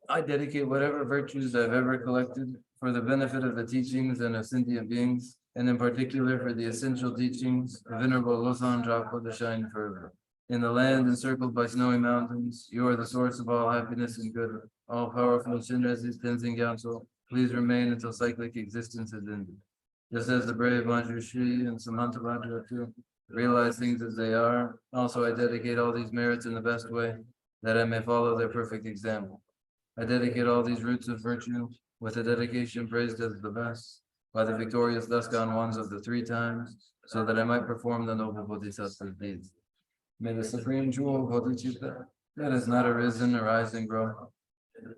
I dedicate whatever virtues I've ever collected for the benefit of the teachings and of sentient beings, and in particular for the essential teachings of Venerable Losang Drapa to shine forever. In the land encircled by snowy mountains, you are the source of all happiness and good. All powerful Shinra's cleansing council, please remain until cyclic existence is ended. Just as the brave Manjushri and Samantabhadra too realize things as they are, also I dedicate all these merits in the best way, that I may follow their perfect example. I dedicate all these roots of virtue with a dedication praised as the best by the victorious thus gone ones of the 3 times, so that I might perform the noble bodhisattva deeds. May the supreme jewel of Bodhichitta that has not arisen, arise and grow.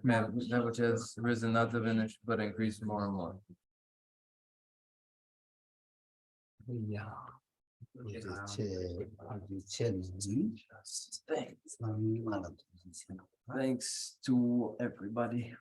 May that which has risen not diminish, but increase more and more. Thanks to everybody.